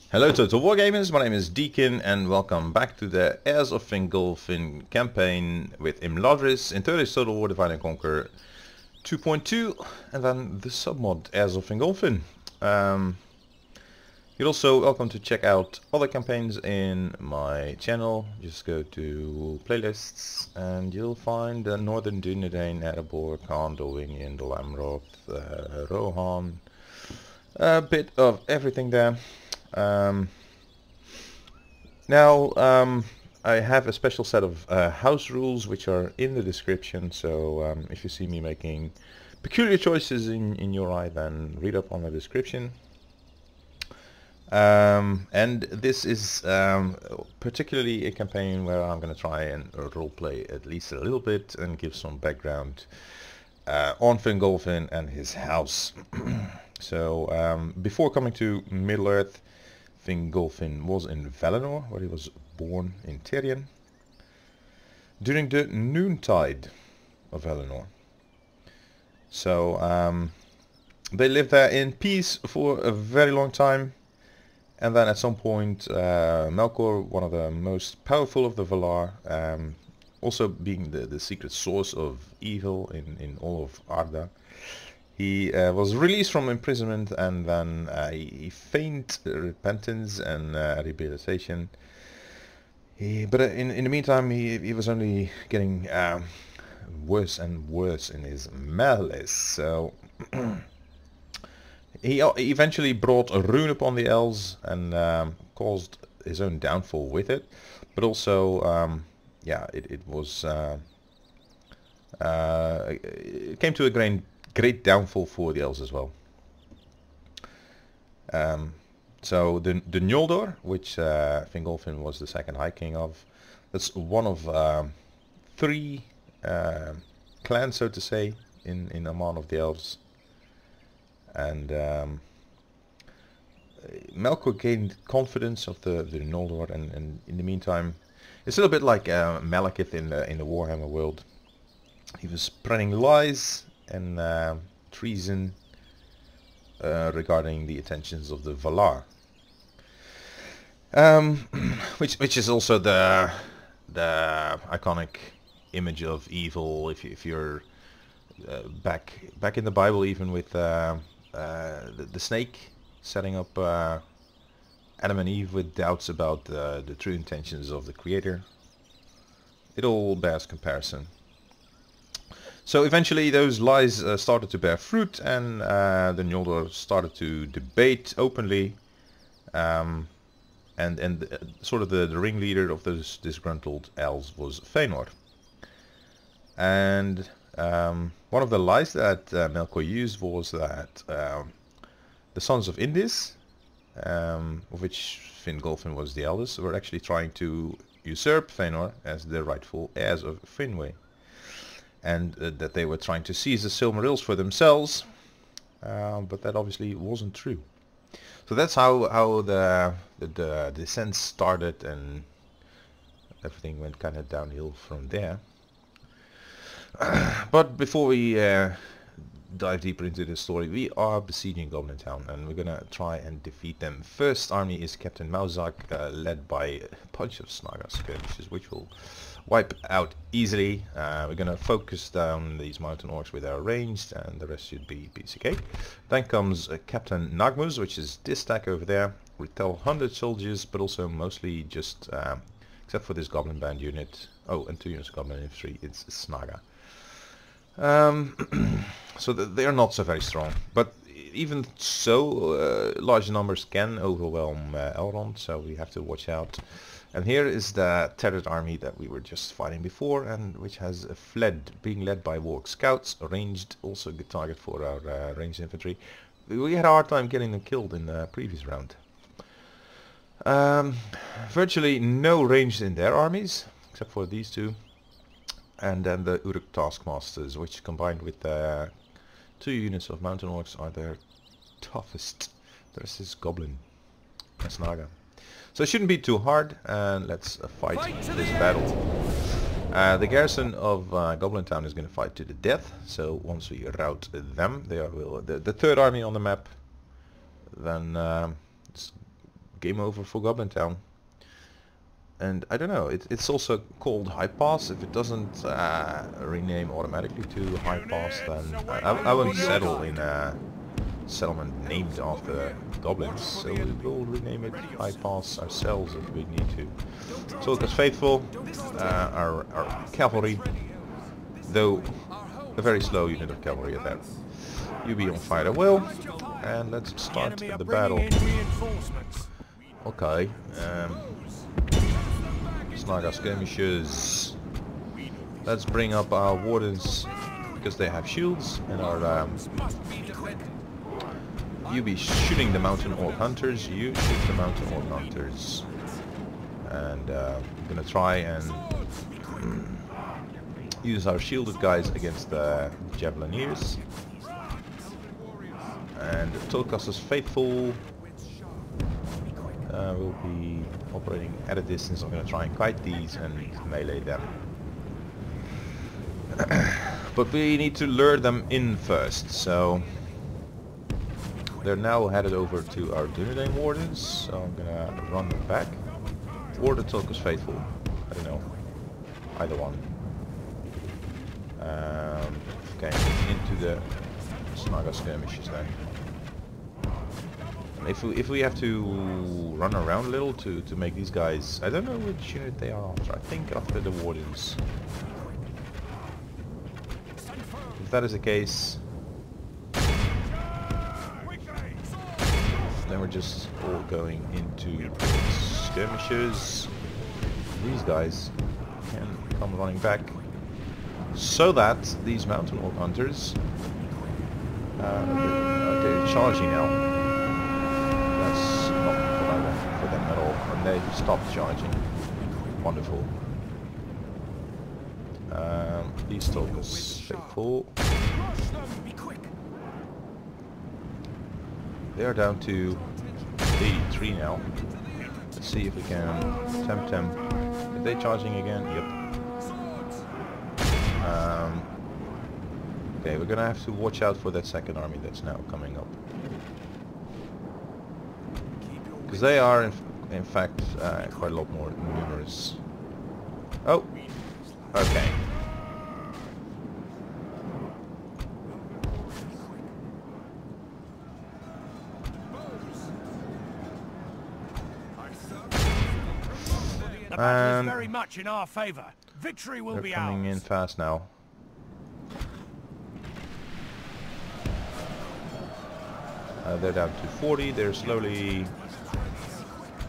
Hello Total Wargamers, my name is Deacon and welcome back to the Heirs of Fingolfin campaign with Imladris in Total War Divide and Conquer 2.2 and then the submod Heirs of Fingolfin. You're also welcome to check out other campaigns in my channel. Just go to playlists and you'll find Northern Dunedain, Erebor, Khan, Dolwinian, Dolamroth, Rohan, a bit of everything there. I have a special set of house rules which are in the description, so if you see me making peculiar choices in your eye, then read up on the description. And this is particularly a campaign where I'm going to try and roleplay at least a little bit and give some background on Fingolfin and his house. So before coming to Middle-earth, Fingolfin was in Valinor, where he was born in Tyrion, during the noontide of Valinor. So they lived there in peace for a very long time, and then at some point Melkor, one of the most powerful of the Valar, also being the secret source of evil in all of Arda, he was released from imprisonment, and then he feigned repentance and rehabilitation. But in the meantime, he was only getting worse and worse in his malice. So he eventually brought a rune upon the elves and caused his own downfall with it. But also, it was it came to a great downfall for the elves as well. So the Noldor, which Fingolfin was the second High King of, that's one of three clans, so to say, in Aman of the elves. And Melkor gained confidence of the Noldor, and in the meantime, it's a little bit like Malekith in the Warhammer world. He was spreading lies and treason regarding the intentions of the Valar, which is also the iconic image of evil. If you're back in the Bible, even with the snake setting up Adam and Eve with doubts about the true intentions of the Creator, it all bears comparison. So eventually those lies started to bear fruit, and the Noldor started to debate openly, and sort of the ringleader of those disgruntled elves was Fëanor. And one of the lies that Melkor used was that the sons of Indis, of which Fingolfin was the eldest, were actually trying to usurp Fëanor as the rightful heirs of Finwë. And that they were trying to seize the Silmarils for themselves, but that obviously wasn't true. So that's how the descent started, and everything went kind of downhill from there. But before we dive deeper into this story, we are besieging Goblin Town, and we're gonna try and defeat them. First army is Captain Mauzak, led by a bunch of Snaga skirmishers, which will wipe out easily. We're gonna focus down these mountain orcs with our ranged, and the rest should be piece of cake. Then comes Captain Nagmus, which is this stack over there. We tell 100 soldiers, but also mostly just, except for this goblin band unit. Oh, and 2 units of goblin infantry. It's Snaga. So they are not so very strong, but even so, large numbers can overwhelm Elrond, so we have to watch out. And here is the Terran army that we were just fighting before, and which has fled, being led by Warg scouts, ranged, also a good target for our ranged infantry. We had a hard time getting them killed in the previous round. Virtually no ranged in their armies, except for these two. And then the Uruk Taskmasters, which combined with 2 units of mountain orcs are their toughest. The rest is Goblin. That's Naga. So it shouldn't be too hard, and let's fight this battle. The garrison of Goblin Town is going to fight to the death, so once we rout them, they are the third army on the map, then it's game over for Goblin Town. And I don't know, it's also called High Pass. If it doesn't rename automatically to High Pass, then I won't settle in a settlement named after goblins, so we will rename it High Pass ourselves if we need to. Tulkas Faithful, our cavalry, though a very slow unit of cavalry at that. You be on fire will, and let's start the battle. Okay. Snaga skirmishes. Let's bring up our wardens because they have shields, and our you be shooting the mountain orc hunters. You shoot the mountain orc hunters, and I'm gonna try and use our shielded guys against the javelineers. And Tulkas' Faithful will be operating at a distance. I'm going to try and kite these and melee them. But we need to lure them in first, so they're now headed over to our Dunedain Wardens, so I'm going to run them back. Or the Tulkas Faithful, I don't know, either one. Okay, into the Snaga skirmishes then. If we have to run around a little to make these guys, I don't know which unit they are after. I think after the wardens. If that is the case, then we're just all going into skirmishes. These guys can come running back, so that these mountain orc hunters they're charging now. That's not what I want for them at all, and they stopped charging. Wonderful. These Tulkas Faithful. They are down to 83 now. Let's see if we can tempt them. Are they charging again? Yep. Okay, we're gonna have to watch out for that second army that's now coming up. Because they are, in fact, quite a lot more numerous. Oh! Okay. The battle is very much in our favor. Victory will be ours. They're coming in fast now. They're down to 40. They're slowly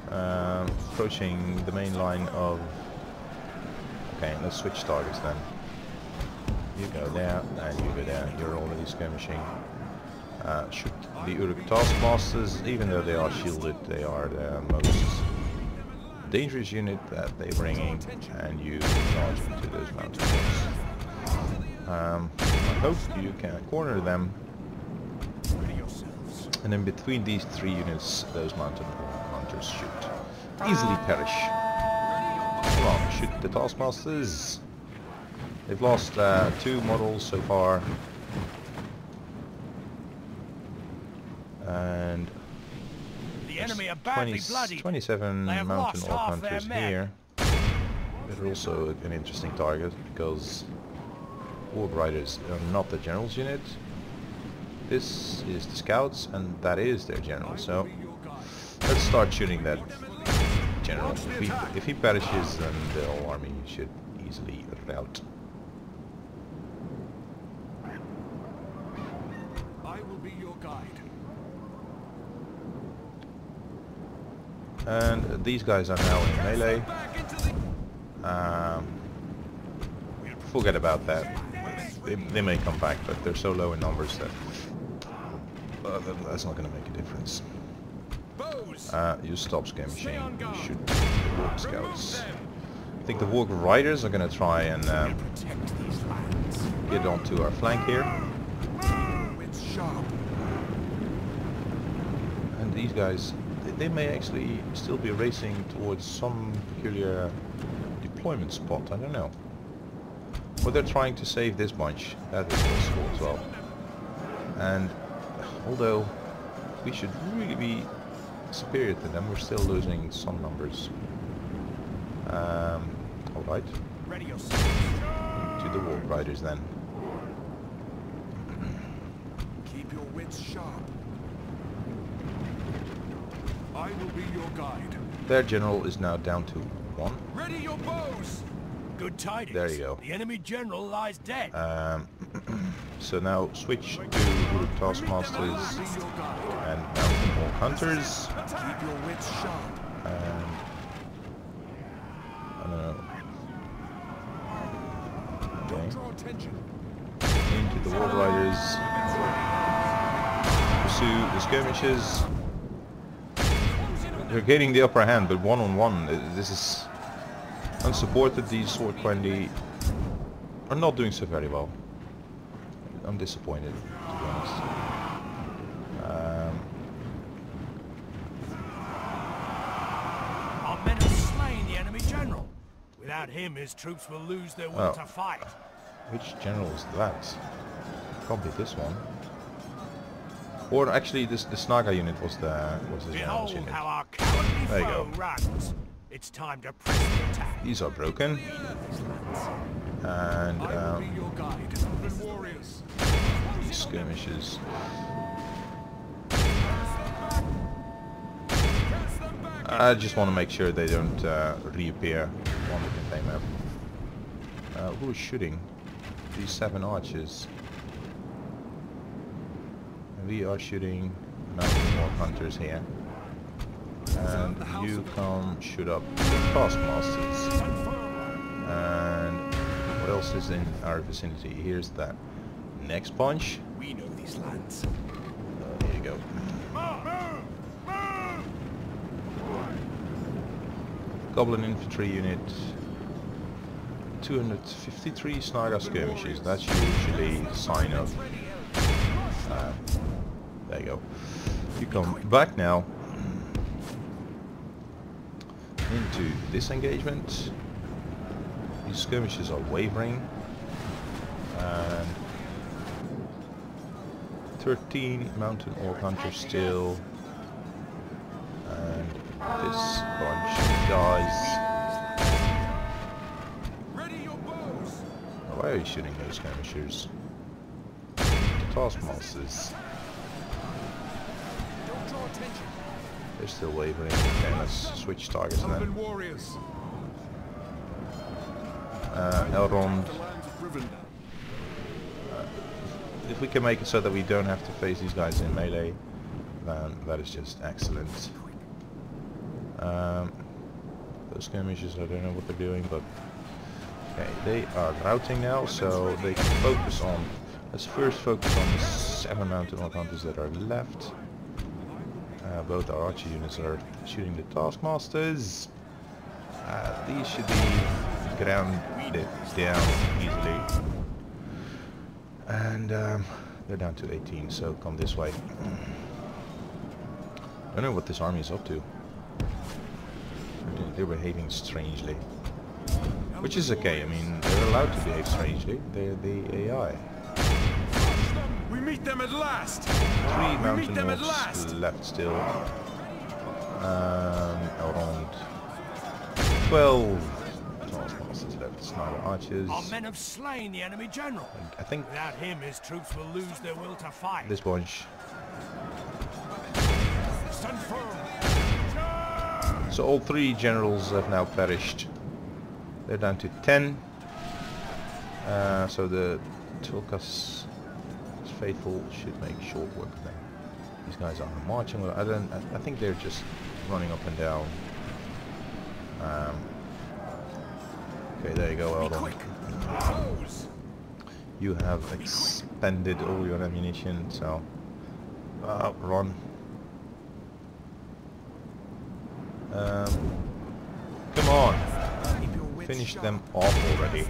approaching the main line of... Okay, let's switch targets then. You go there, and you go there. You're already skirmishing. Shoot the Uruk Taskmasters. Even though they are shielded, they are the most dangerous unit that they're bringing, and you charge into those mountains. I hope you can corner them, and in between these three units, those mountain hunters should easily perish. Come on, shoot the Taskmasters. They've lost 2 models so far, and the enemy are badly bloodied. 27 mountain orc hunters here. They're also an interesting target because Orc Riders are not the general's unit. This is the scouts, and that is their general. So let's start shooting that general. If he perishes, then the whole army should easily rout. I will be your guide. And these guys are now in melee. Forget about that. They may come back, but they're so low in numbers that that's not going to make a difference. You stop skirmishing. You shoot the Warg Scouts. I think the Warg Riders are going to try and get onto our flank here. And these guys, they may actually still be racing towards some peculiar deployment spot. I don't know. But they're trying to save this bunch. That is possible as well. And although we should really be superior to them. We're still losing some numbers. Alright. Ready yourself. To the Wolf Riders then. Keep your wits sharp. I will be your guide. Their general is now down to 1. Ready your bows. Good tidings. There you go. The enemy general lies dead. So now switch to the Taskmasters and Mountain Orc Hunters. Keep your wits sharp. And I don't know. Okay. Draw attention. Into the Wolf Riders. Pursue the skirmishes. They're gaining the upper hand, but 1-on-1, this is unsupported. These Sword 20 are not doing so very well. I'm disappointed, to be honest. Our men have slain the enemy general. Without him, his troops will lose their will to fight. Which general is that? Can't be this one. Or actually, the Snaga unit was the general's unit. How our cowardly There you foe go. runs. It's time to press the attack. These are broken. And Your guide. Warriors. these skirmishes. I just want to make sure they don't reappear on the campaign map. Who is shooting? These 7 archers. We are shooting Mountain Orc Hunters here. And you come shoot up the Taskmasters. And what else is in our vicinity? Here's that next bunch. We know these lands. Here you go. Goblin infantry unit. 253 Snaga skirmishes. That's usually a sign of. There you go. You come back now into this engagement. These skirmishes are wavering. And 13 Mountain Orc Hunters still. And this bunch dies. Why are you shooting those skirmishers? Taskmasters. They're still wavering. Okay, let's switch targets then. Elrond. If we can make it so that we don't have to face these guys in melee, then that is just excellent. Those skirmishes, I don't know what they're doing, but okay, they are routing now, so they can focus on. Let's first focus on the 7 Mountain Orc Hunters that are left. Both our archer units are shooting the Taskmasters. These should be grounded down easily. And they're down to 18, so come this way. I don't know what this army is up to. They're behaving strangely. Which is okay, I mean, they're allowed to behave strangely. They're the AI. We meet them at last. 3 Mountain Orcs left still. Around 12 Taskmasters left. Sniper archers. Our men have slain the enemy general. I think without him, his troops will lose their will to fight. This bunch. Stand firm. So all 3 generals have now perished. They're down to 10. So the Tulkas faithful should make short work of them. These guys are marching. I think they're just running up and down. Okay, there you go, Eldon. You have expended all your ammunition, so run. Come on, finish them off already.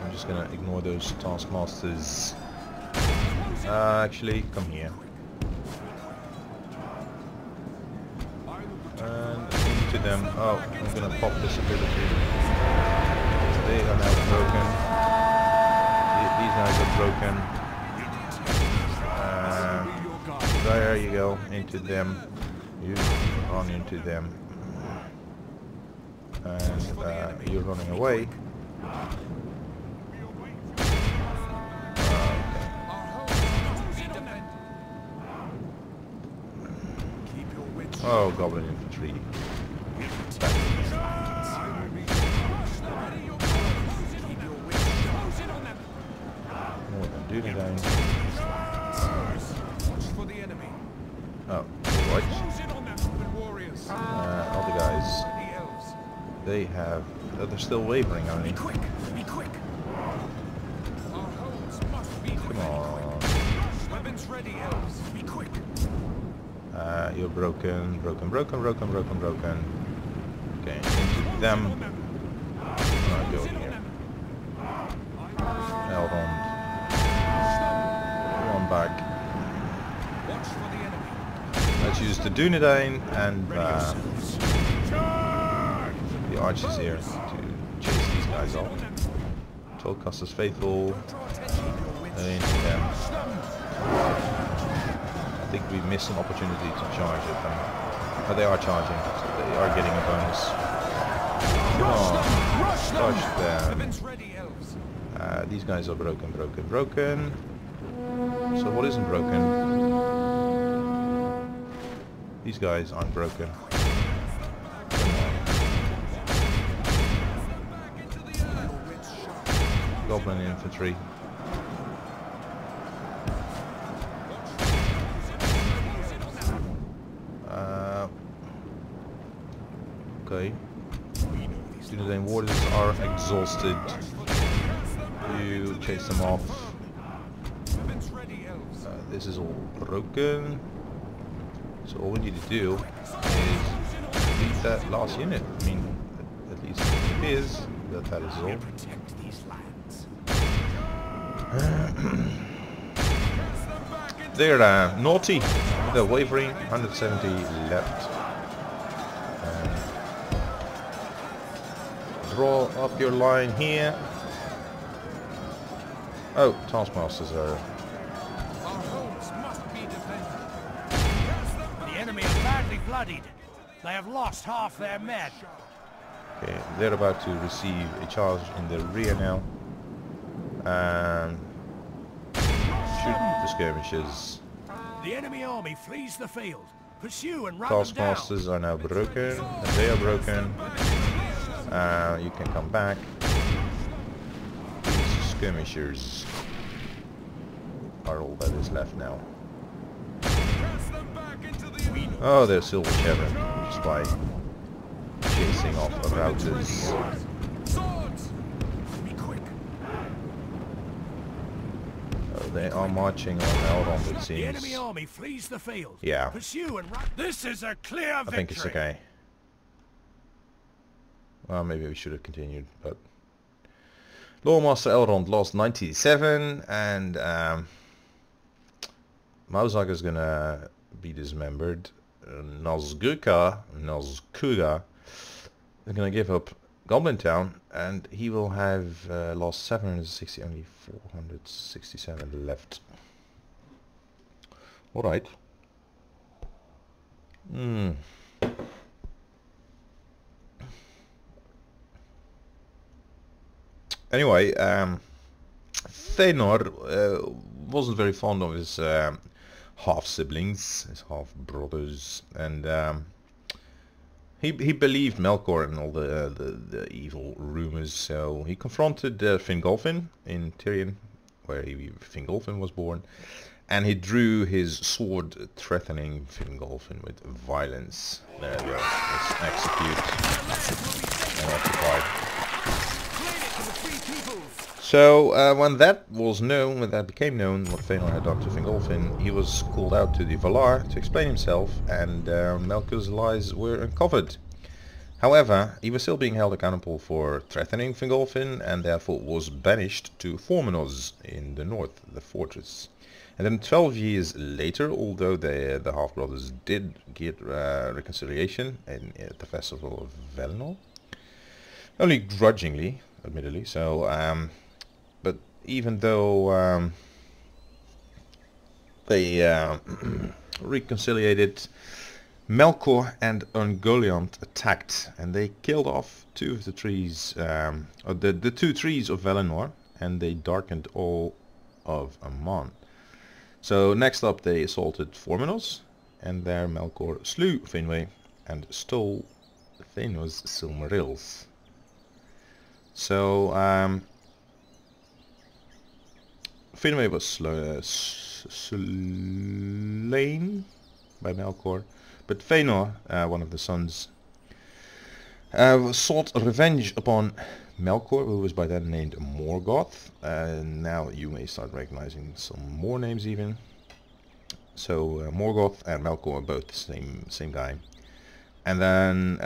I'm just gonna ignore those Taskmasters. Actually, come here. And into them. Oh, I'm gonna pop this ability. They are now broken. These guys are broken. There you go, into them. You run into them. And you're running away. Oh, Goblin Infantry. More than duty down. Oh, right. Other guys. They have... they're still wavering on me. Be quick! Be quick! Our homes must be Come on. Weapons ready, elves. Be quick! You're broken. Okay, into them. Alright, go here. Elven. One back. Watch for the enemy. Let's use the Dunedain and the archers here to chase these guys off. Tolkas's faithful. Into them. I think we missed an opportunity to charge at them. Oh, they are charging, so they are getting a bonus. Come on, touch them. These guys are broken. So what isn't broken? These guys aren't broken. Goblin infantry. Okay. Dunedain warders are exhausted. You chase them off. This is all broken. So all we need to do is beat that last unit. I mean, at least it appears that that is all. They're naughty. They're wavering. 170 left. Draw up your line here. Oh, taskmasters are. Our homes must be defended. The enemy are badly bloodied. They have lost half their men. Okay, they're about to receive a charge in the rear now. Shoot the skirmishers. The enemy army flees the field. Pursue and run them down. Taskmasters are now broken. And they are broken. You can come back. These skirmishers are all that is left now. Oh, they're Silver Chevron, just by chasing off the routers. Oh, they are marching on Elrond, it seems. The enemy army flees the field. Yeah. Pursue and run. This is a clear victory. I think it's okay. Well, maybe we should have continued, but Lawmaster Elrond lost 97, and Mausaga is gonna be dismembered. Nazgûl is gonna give up Goblin Town, and he will have lost 760, only 467 left. All right. Anyway, Thenor wasn't very fond of his half-siblings, his half-brothers, and he believed Melkor and all the evil rumors, so he confronted Fingolfin in Tirion, where Fingolfin was born, and he drew his sword, threatening Fingolfin with violence. There we go. Let's execute and occupy. So when that was known, when that became known, what Fëanor had done to Fingolfin, he was called out to the Valar to explain himself, and Melkor's lies were uncovered. However, he was still being held accountable for threatening Fingolfin, and therefore was banished to Formenos in the north, the fortress. And then 12 years later, although the half-brothers did get reconciliation at the Festival of Valinor, only grudgingly, admittedly, so but even though they reconciliated, Melkor and Ungoliant attacked, and they killed off two of the trees, the two trees of Valinor, and they darkened all of Aman. So next up they assaulted Formenos, and there Melkor slew Finwë and stole Thanos' Silmarils. So Finwë was slain by Melkor, but Fëanor, one of the sons, sought revenge upon Melkor, who was by then named Morgoth. Now you may start recognizing some more names even. So Morgoth and Melkor are both the same guy. And then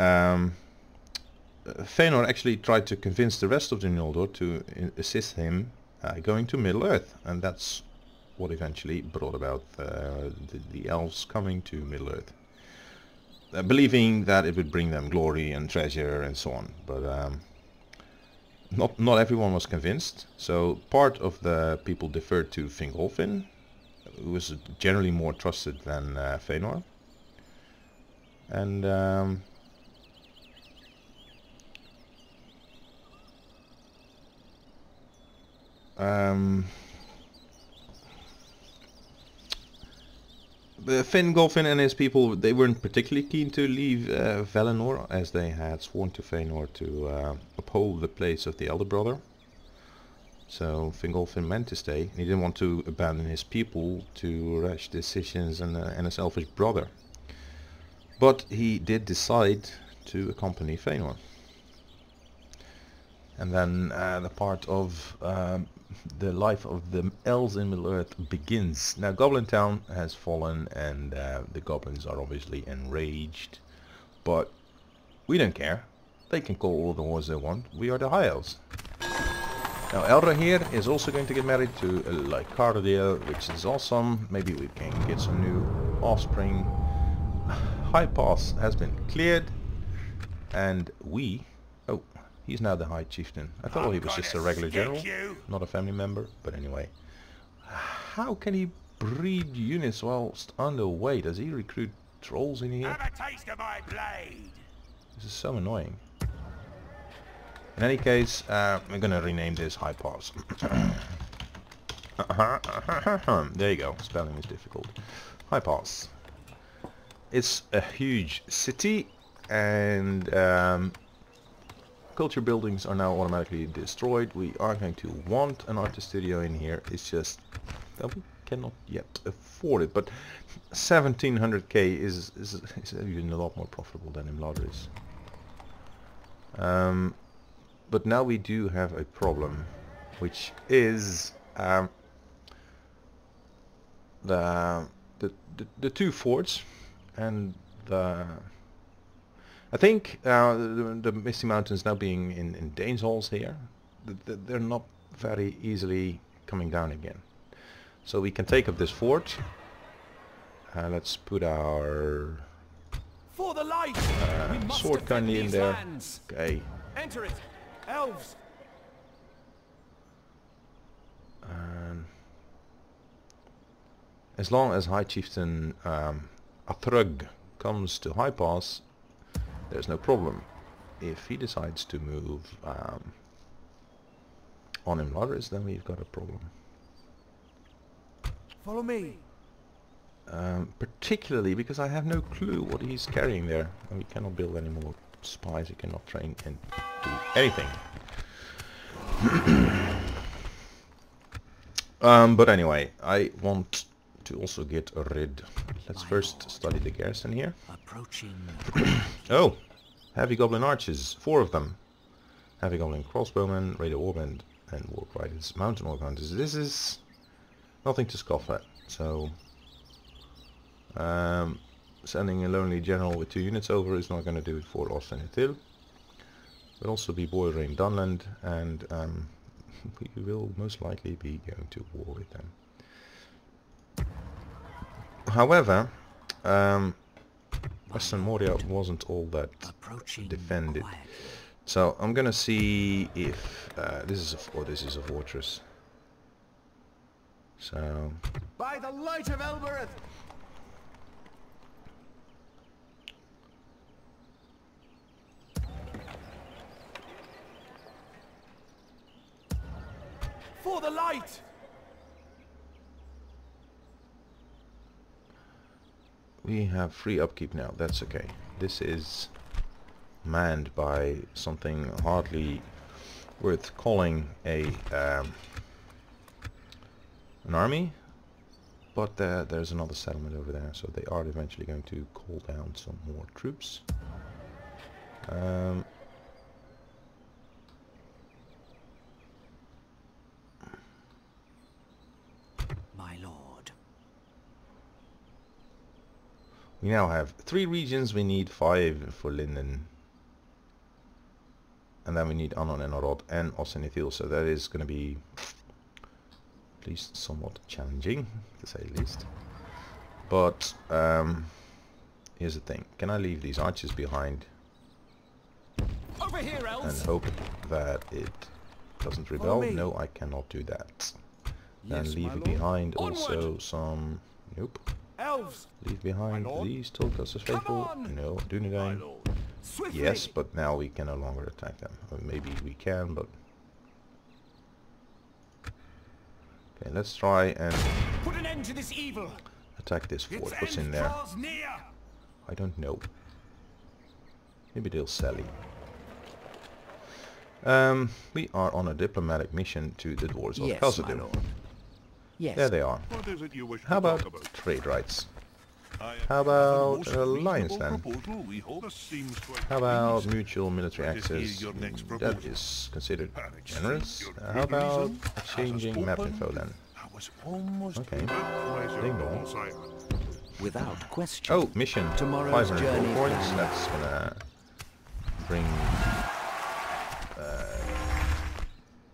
Fëanor actually tried to convince the rest of the Noldor to assist him going to Middle-earth, and that's what eventually brought about the elves coming to Middle-earth, believing that it would bring them glory and treasure and so on. But not everyone was convinced, so part of the people deferred to Fingolfin, who was generally more trusted than Fëanor. And Fingolfin and his people, they weren't particularly keen to leave Valinor, as they had sworn to Fëanor to uphold the place of the elder brother. So Fingolfin meant to stay, and he didn't want to abandon his people to rash decisions and a selfish brother. But he did decide to accompany Fëanor. And then the part of the life of the elves in Middle-earth begins. Now Goblin Town has fallen, and the goblins are obviously enraged. But we don't care. They can call all the wars they want. We are the High Elves. Now Eldra here is also going to get married to Lycardia, which is awesome. Maybe we can get some new offspring. High Pass has been cleared, and oh, he's now the High Chieftain. I thought he was just a regular general, not a family member, but anyway. How can he breed units whilst underway? Does he recruit trolls in here? Have a taste of my blade. This is so annoying. In any case, we're gonna rename this High Pass. There you go, spelling is difficult. High Pass. It's a huge city, and culture buildings are now automatically destroyed. We are going to want an artist studio in here. It's just that we cannot yet afford it. But 1700k is even a lot more profitable than Imladris. But now we do have a problem, which is the two forts, and I think the Misty Mountains now being in Dane's Halls here, they're not very easily coming down again. So we can take up this fort. Let's put our For the light. sword kindly in there. Okay. Enter it, elves. As long as High Chieftain Athrug comes to High Pass, there's no problem. If he decides to move on Imladris, then we've got a problem. Follow me. Particularly because I have no clue what he's carrying there, and we cannot build any more spies. We cannot train and do anything. But anyway, I want to also get rid. Let's first study the garrison here. Approaching. Oh, heavy goblin archers, 4 of them. Heavy goblin crossbowmen, raider warband, and warp riders, mountain orc hunters. This is nothing to scoff at. So sending a lonely general with 2 units over is not going to do it for Austin and Thiel. Will also be Boyrain Dunland, and we will most likely be going to war with them. However, Western Moria wasn't all that defended. So I'm gonna see if this is a fortress. So By the light of Elbereth. the light! We have free upkeep now, that's okay. This is manned by something hardly worth calling an army, but there's another settlement over there, so they are eventually going to call down some more troops. My lord. We now have 3 regions, we need 5 for Linden. And then we need Anon and Arod and Osenithil, so that is going to be at least somewhat challenging, to say the least. But here's the thing, can I leave these archers behind Over here, elves. and hope that it doesn't rebel? No, I cannot do that. Then Yes, leave my lord. behind Onward. also some... Nope. Elves. Leave behind My lord. these Tolkas as faithful. on. No, My Dunedain. lord. Swiftly. Yes, but now we can no longer attack them. Or maybe we can, but... Okay, let's try and Put an end to this evil. attack this fort. Its What's end in there? draws near. I don't know. Maybe they'll sally. We are on a diplomatic mission to the dwarves of Yes, my Khazad-dûm. lord. Yes. There they are. What is it you wish How to talk about trade rights? I How have a about most an alliance reasonable then? proposal, we hope. This seems quite How about reasonable. mutual military Let us hear access? your next That proposal. is considered And it's generous. your How good about reason, as exchanging map open info then? I was almost Okay. with pleasure, Ding dong. noble sire. Without question. Oh, mission. Tomorrow's 500 journey gold points. plan. That's gonna bring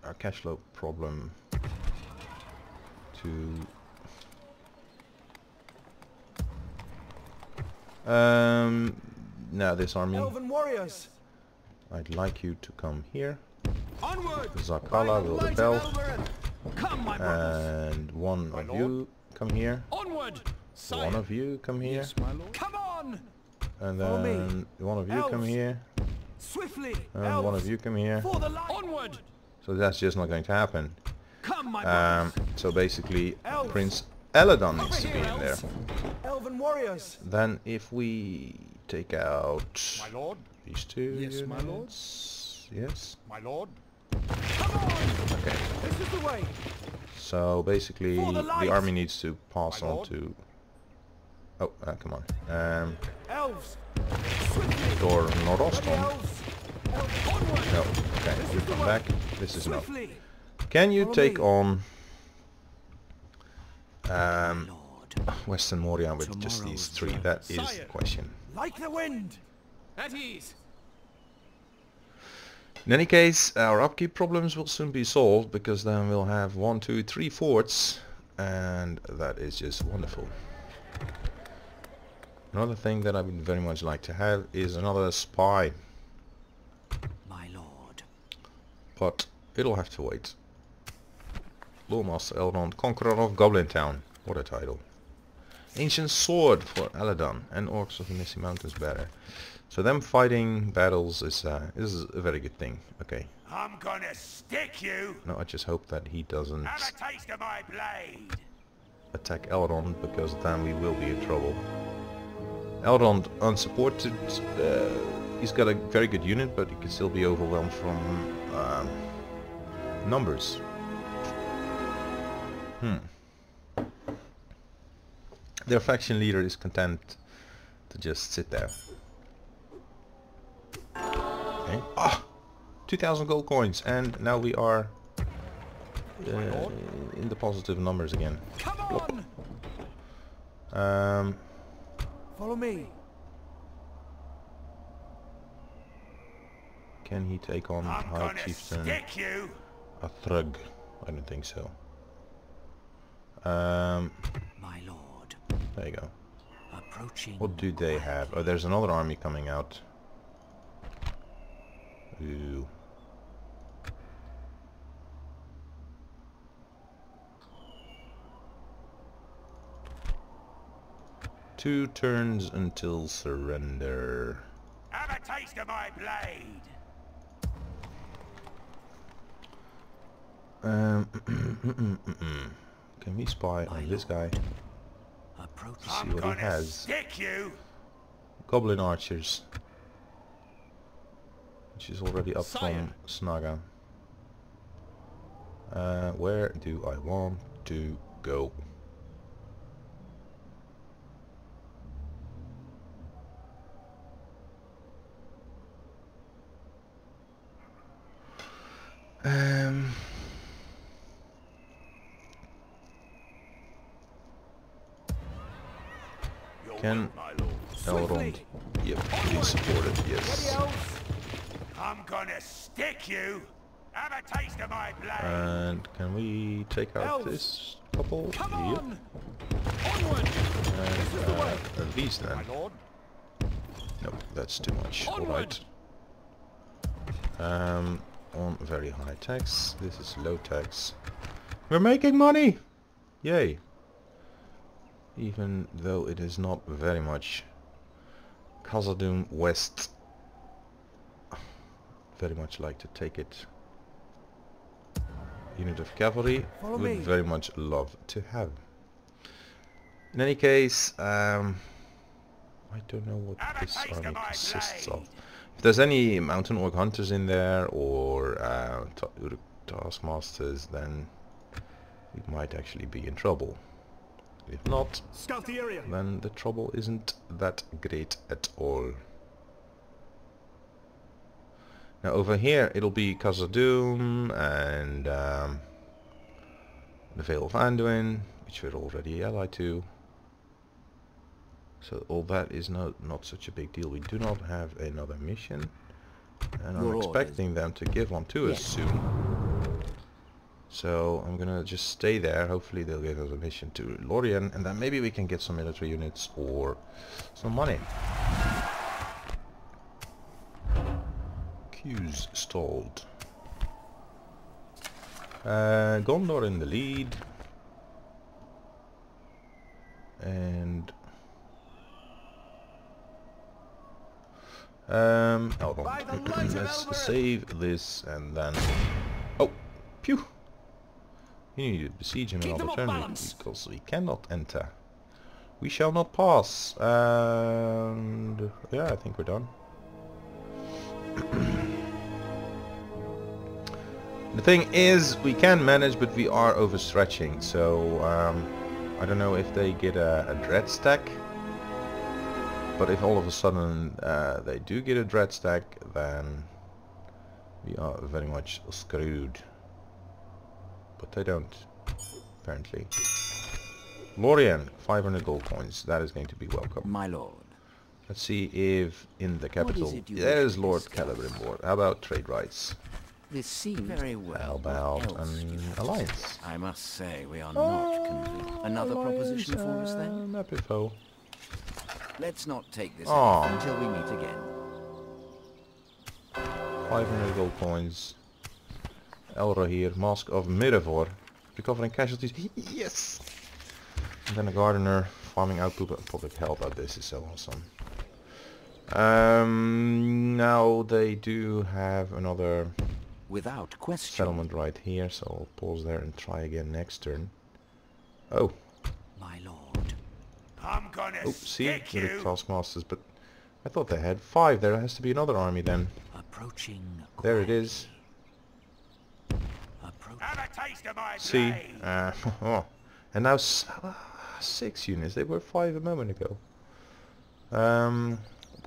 our cash flow problem to... Now this army, Elven warriors. I'd like you to come here. Onward. Zakala will rebel. Come, my brothers. And one My of lord. you come here. Onward. Sire. One of you come here. Yes, my lord. Come on. And Follow me. then one of you come Elves. here. Swiftly. And one of you come here. For the light. Onward. So that's just not going to happen. Come, my brothers. So basically Elves. Prince Eladon needs Over to be here, in there. elves. Elven warriors. Then if we take out My lord, these two Yes, my lord. units. Yes. my lord, Come on. Okay. This is the way. So basically For the the light. army needs to pass My on lord. to... Oh, come on. Elves. Swiftly. Door For the Nordostom. elves. Elves. Onward. No. Okay, This you is the come way. back. This is enough. Swiftly. Can you Follow take me. on Lord. Western Moria with just these 3? That is the Sire. question. Like the wind. At ease. In any case, our upkeep problems will soon be solved, because then we'll have 1, 2, 3 forts, and that is just wonderful. Another thing that I would very much like to have is another spy, My lord. but it'll have to wait. Lawmaster Eldon, Conqueror of Goblin Town. What a title. Ancient Sword for Eladon, and Orcs of the Misty Mountains bearer. So them fighting battles is a very good thing. Okay. I'm gonna stick you. No, I just hope that he doesn't Have a taste of my blade. attack Eldon, because then we will be in trouble. Eldon unsupported, he's got a very good unit, but he can still be overwhelmed from numbers. Their faction leader is content to just sit there. Okay. Ah! 2,000 gold coins, and now we are in the positive numbers again. Come on. Follow me. Can he take on High Chieftain you. a Thrug? I don't think so. My lord. There you go. Approaching. What do they have? Oh, there's another army coming out. Ooh. Two turns until surrender. Have a taste of my blade. Can we spy on this guy? To see what he has. Stick you. Goblin archers, which is already up from Snaga. Where do I want to go? Can Elrond? Yep, please support it, yes. I'm gonna stick you. Have a taste of my blade. And can we take out this couple? Come Yep. on. Onward. And these then. My lord. Nope, that's too much. Onward. Alright. On very high tax. This is low tax. We're making money! Yay. Even though it is not very much. Khazad-dûm West. Very much like to take it. Unit of cavalry. Would very much love to have. In any case, I don't know what this army consists of. If there's any mountain orc hunters in there or taskmasters, then we might actually be in trouble. If not, Scout the area. then the trouble isn't that great at all. Now over here it'll be Khazad-dûm and the Vale of Anduin, which we're already allied to. So all that is not such a big deal. We do not have another mission, and I'm expecting them to give one to us soon. So I'm gonna just stay there. Hopefully they'll give us a mission to Lorien, and then maybe we can get some military units or some money. Queues stalled. Gondor in the lead. And hold on. Let's save this and then. Oh, pew! You need to besiege him another turn because we cannot enter. We shall not pass. And yeah, I think we're done. The thing is, we can manage, but we are overstretching. So I don't know if they get a dread stack. But if all of a sudden they do get a dread stack, then we are very much screwed. But they don't, apparently. Lorien, 500 gold coins. That is going to be welcome. My lord. Let's see if in the capital there's Lord Celebrimbor. How about trade rights? This seems very well. How about an alliance? I must say we are not convinced. Another proposition for us then? Epifo. Let's not take this off until we meet again. 500 gold coins. Elra here, Mask of Mirevor. Recovering casualties. Yes! And then a gardener farming output and public health. Oh, this is so awesome. Now they do have another without question settlement right here, so I'll pause there and try again next turn. Oh. My lord. I'm gonna stick you. The taskmasters, but I thought they had 5. There has to be another army then. Approaching. There it is. Have a taste of my see, blade. And now 6 units. They were 5 a moment ago.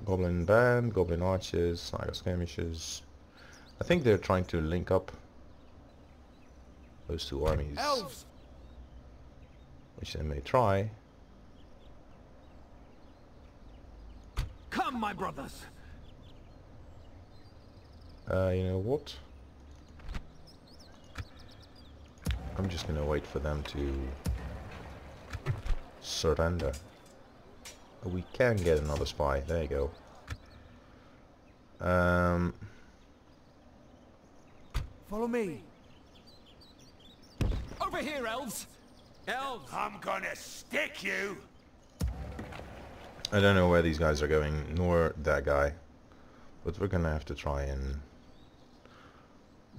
Goblin band, goblin archers, Saga skirmishers. I think they're trying to link up those two armies. Elves. Which they may try. Come, my brothers. You know what? I'm just gonna wait for them to surrender. We can get another spy. There you go. Follow me. Over here, elves. Elves. I'm gonna stick you. I don't know where these guys are going, nor that guy. But we're gonna have to try and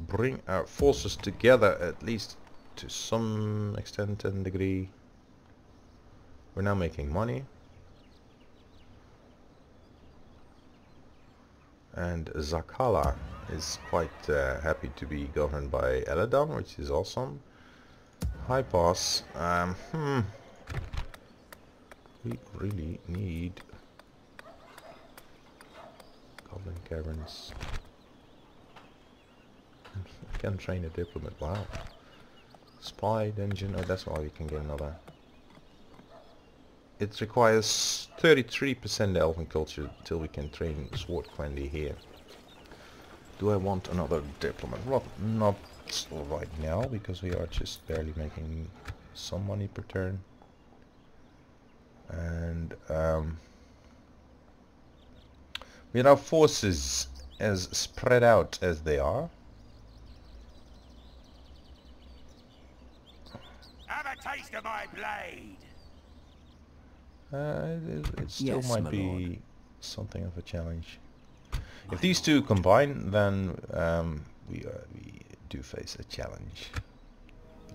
bring our forces together, at least to some extent and degree. We're now making money. And Zakala is quite happy to be governed by Eladon, which is awesome. High Pass. We really need Goblin Caverns. I can train a diplomat. Wow. Spy dungeon. Oh, that's why we can get another. It requires 33% Elven culture till we can train Sword Quendy here. Do I want another diplomat? Well, not right now, because we are just barely making some money per turn. And with our forces as spread out as they are, Have a taste of my blade. it still Yes, might my be lord. something of a challenge. If these two combine, then we do face a challenge.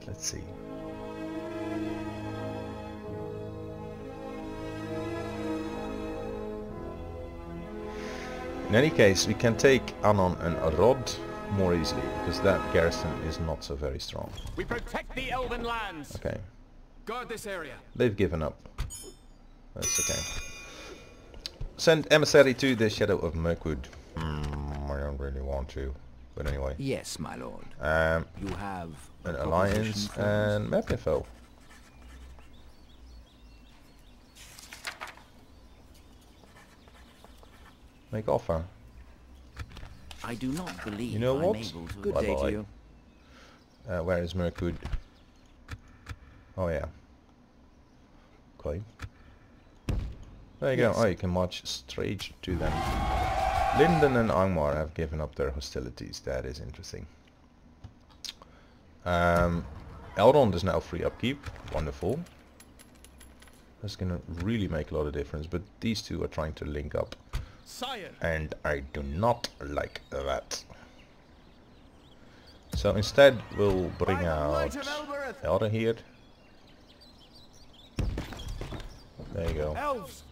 Let's see. In any case, we can take Anon and Rod more easily, because that garrison is not so very strong. We protect the Elven lands. Okay, Guard this area. they've given up. That's okay. Send emissary to the Shadow of Mirkwood. I don't really want to, but anyway. Yes, my lord. You have a An proposition alliance for us? and map info. Make offer. I do not believe You know I'm what? able to. Good day to you. Where is Mirkwood? Oh yeah. Okay. There you Yes. go. Oh, you can march straight to them. Linden and Angmar have given up their hostilities. That is interesting. Elrond is now free upkeep. Wonderful. That's gonna really make a lot of difference. But these two are trying to link up, Sire. and I do not like that. So instead, we'll bring out Elder here. There you go. Elves.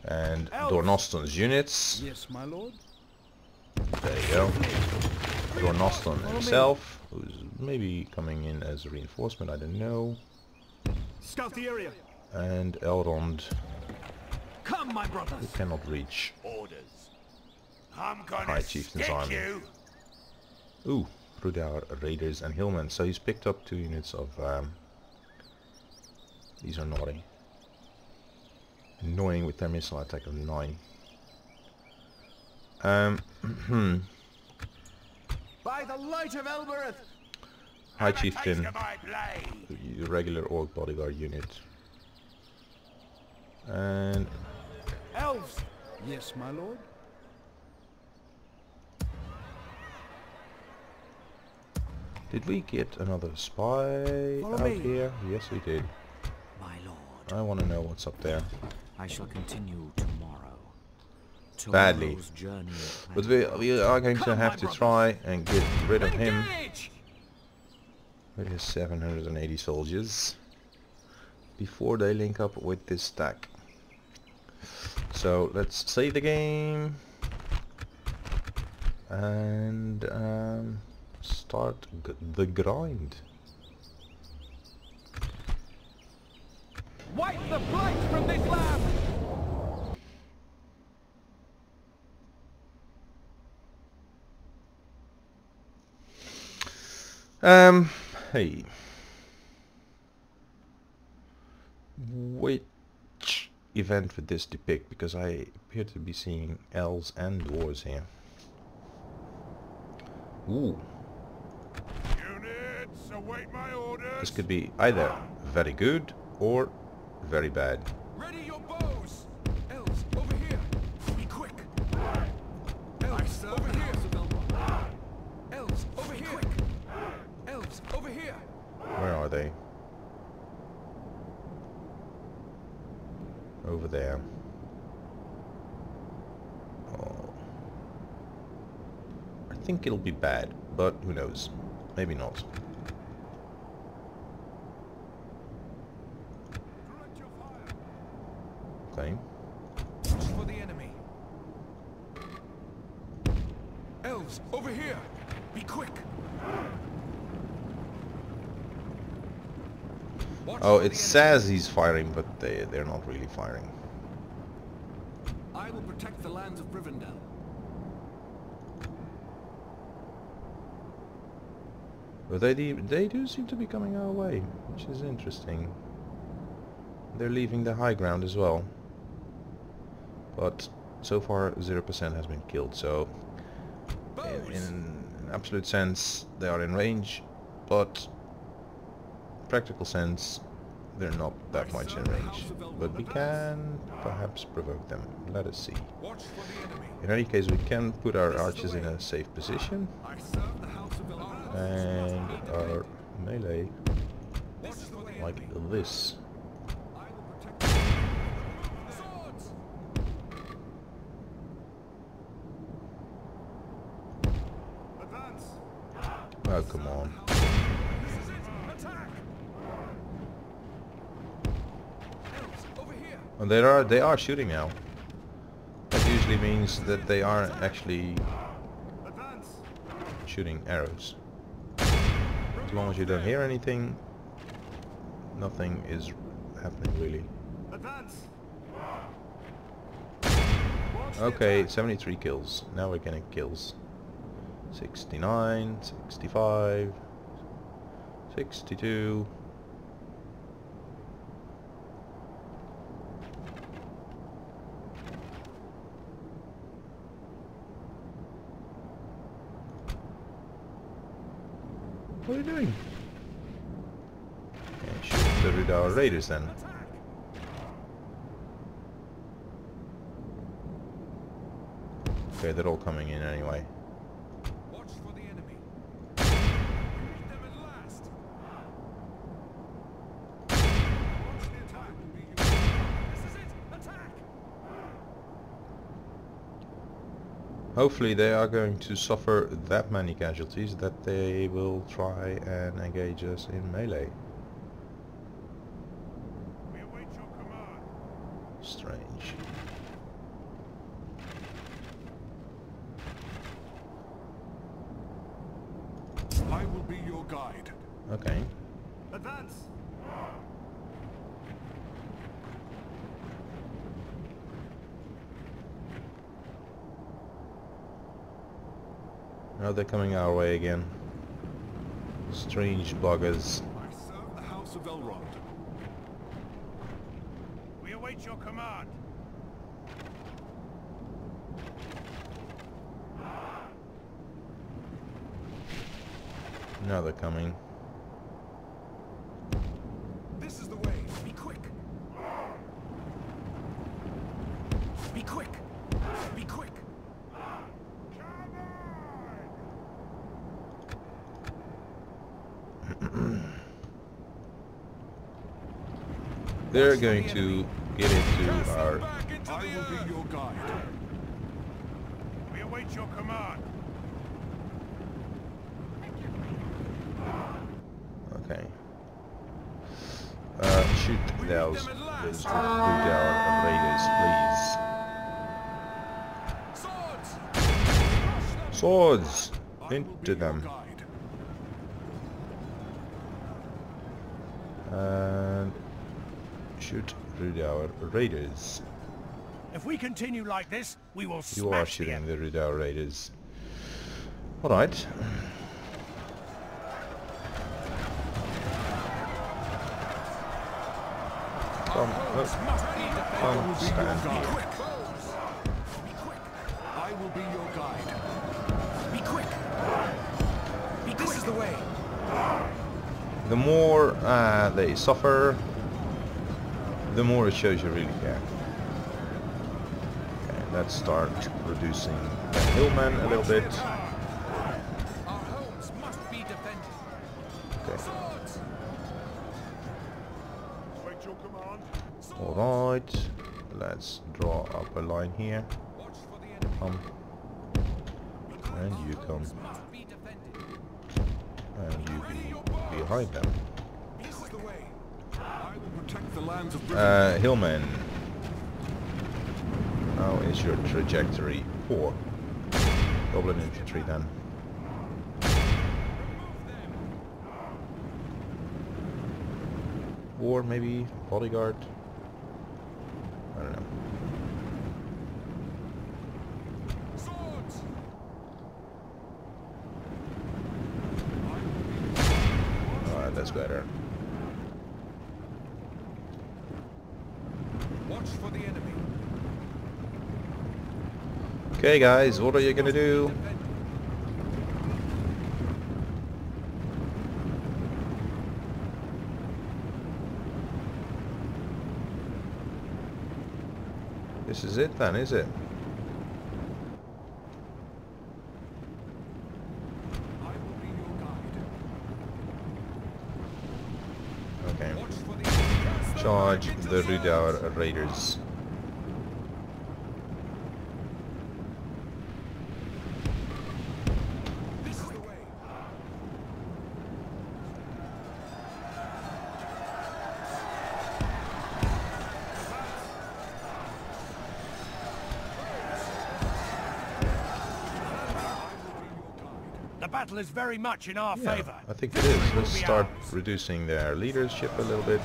And Elves. Dornoston's units. Yes, my lord. There you go. Dornoston himself, who's maybe coming in as a reinforcement, I don't know. Scout the area. And Elrond, Come, my who brothers. cannot reach Orders. I'm gonna High Chieftain's stick army. you. Ooh, Rudar, Raiders and Hillmen. So he's picked up 2 units of... these are naughty. Annoying with their missile attack of 9. By the light of Elbereth. High Have a Chieftain, taste of my blade. the regular orc bodyguard unit. And Elves. Yes, my lord. did we get another spy Follow out me. here? Yes, we did. My lord, I want to know what's up there. I shall continue tomorrow. Badly. Tomorrow's journey of But planning. we are going to Come, have my to brothers. try and get rid of him Engage! with his 780 soldiers before they link up with this stack. So let's save the game and start the grind. Wipe the blight from this land! Hey. Which event would this depict? Because I appear to be seeing elves and dwarves here. Ooh. Units, await my orders. This could be either very good or very bad. Ready your bows! Elves, over here! Be quick! Elves, over here! Elves, over here! Elves, over here! Where are they? Over there. Oh. I think it'll be bad, but who knows? Maybe not. Direct your fire. Okay. Watch for the enemy. Elves, over here! Be quick! Watch Oh, for it the says he's firing, but they're not really firing. enemy. I will protect the lands of Rivendell. But they do seem to be coming our way, which is interesting. They're leaving the high ground as well. But so far 0% has been killed, so in absolute sense they are in range, but practical sense they're not that much in range. But we can perhaps provoke them. Let us see. Watch for the enemy. In any case, we can put our archers in a safe position I serve the House of Elven. and our melee This is the way. like this. I will protect the swords! Advance! Oh, come on. This is it! Attack! Elves, over here! And they are shooting now. That usually means that they are actually Advance! shooting arrows. As long as you don't hear anything, nothing is happening really. Advance! Okay, 73 kills. Now we're getting kills. 69, 65, 62. What are you doing? Okay, shoot the Rudar Raiders then. Okay, they're all coming in anyway. Watch for the enemy. Meet them at last. Launch the attack. This is it. Attack. Hopefully they are going to suffer that many casualties that they will try and engage us in melee. We await your command. Strange. I will be your guide. Okay. Advance. Now they're coming our way again. Strange buggers. I serve the House of Elrond. We await your command. Now they're coming. This is the way. Be quick. Be quick. Be quick. They're going to get into our... I will be your guide. We await your command. Okay. Shoot those Rudar Raiders, please. Swords. Swords! I will be Into your them. guide. And shoot Rudar Raiders. If we continue like this, we will You are smash the shooting the Rudar Raiders. Alright. Come, come, stand Be here. quick. Be quick. I will be your guide. Be quick. Be quick. This is the way. The more they suffer, the more it shows you really care. Okay, let's start reducing the hillmen a little bit. Our homes must be defended. Okay. Swords. Await your command. Alright, let's draw up a line here. Watch for the enemy. And you come. Must be defended. And you be behind them. This is the way. I will protect the lands of Britain. Hillman. How is your trajectory? 4. Goblin infantry then. Or maybe bodyguard. I don't know. Swords. Alright, that's better. Watch for the enemy. Okay guys, what are you gonna do? This is it then, is it? I will be your guide. Okay. Watch for the enemy. Charge the Rudar Raiders. This is the way. The battle is very much in our Yeah, favor. I think it is. Let's will be start ours. reducing their leadership a little bit.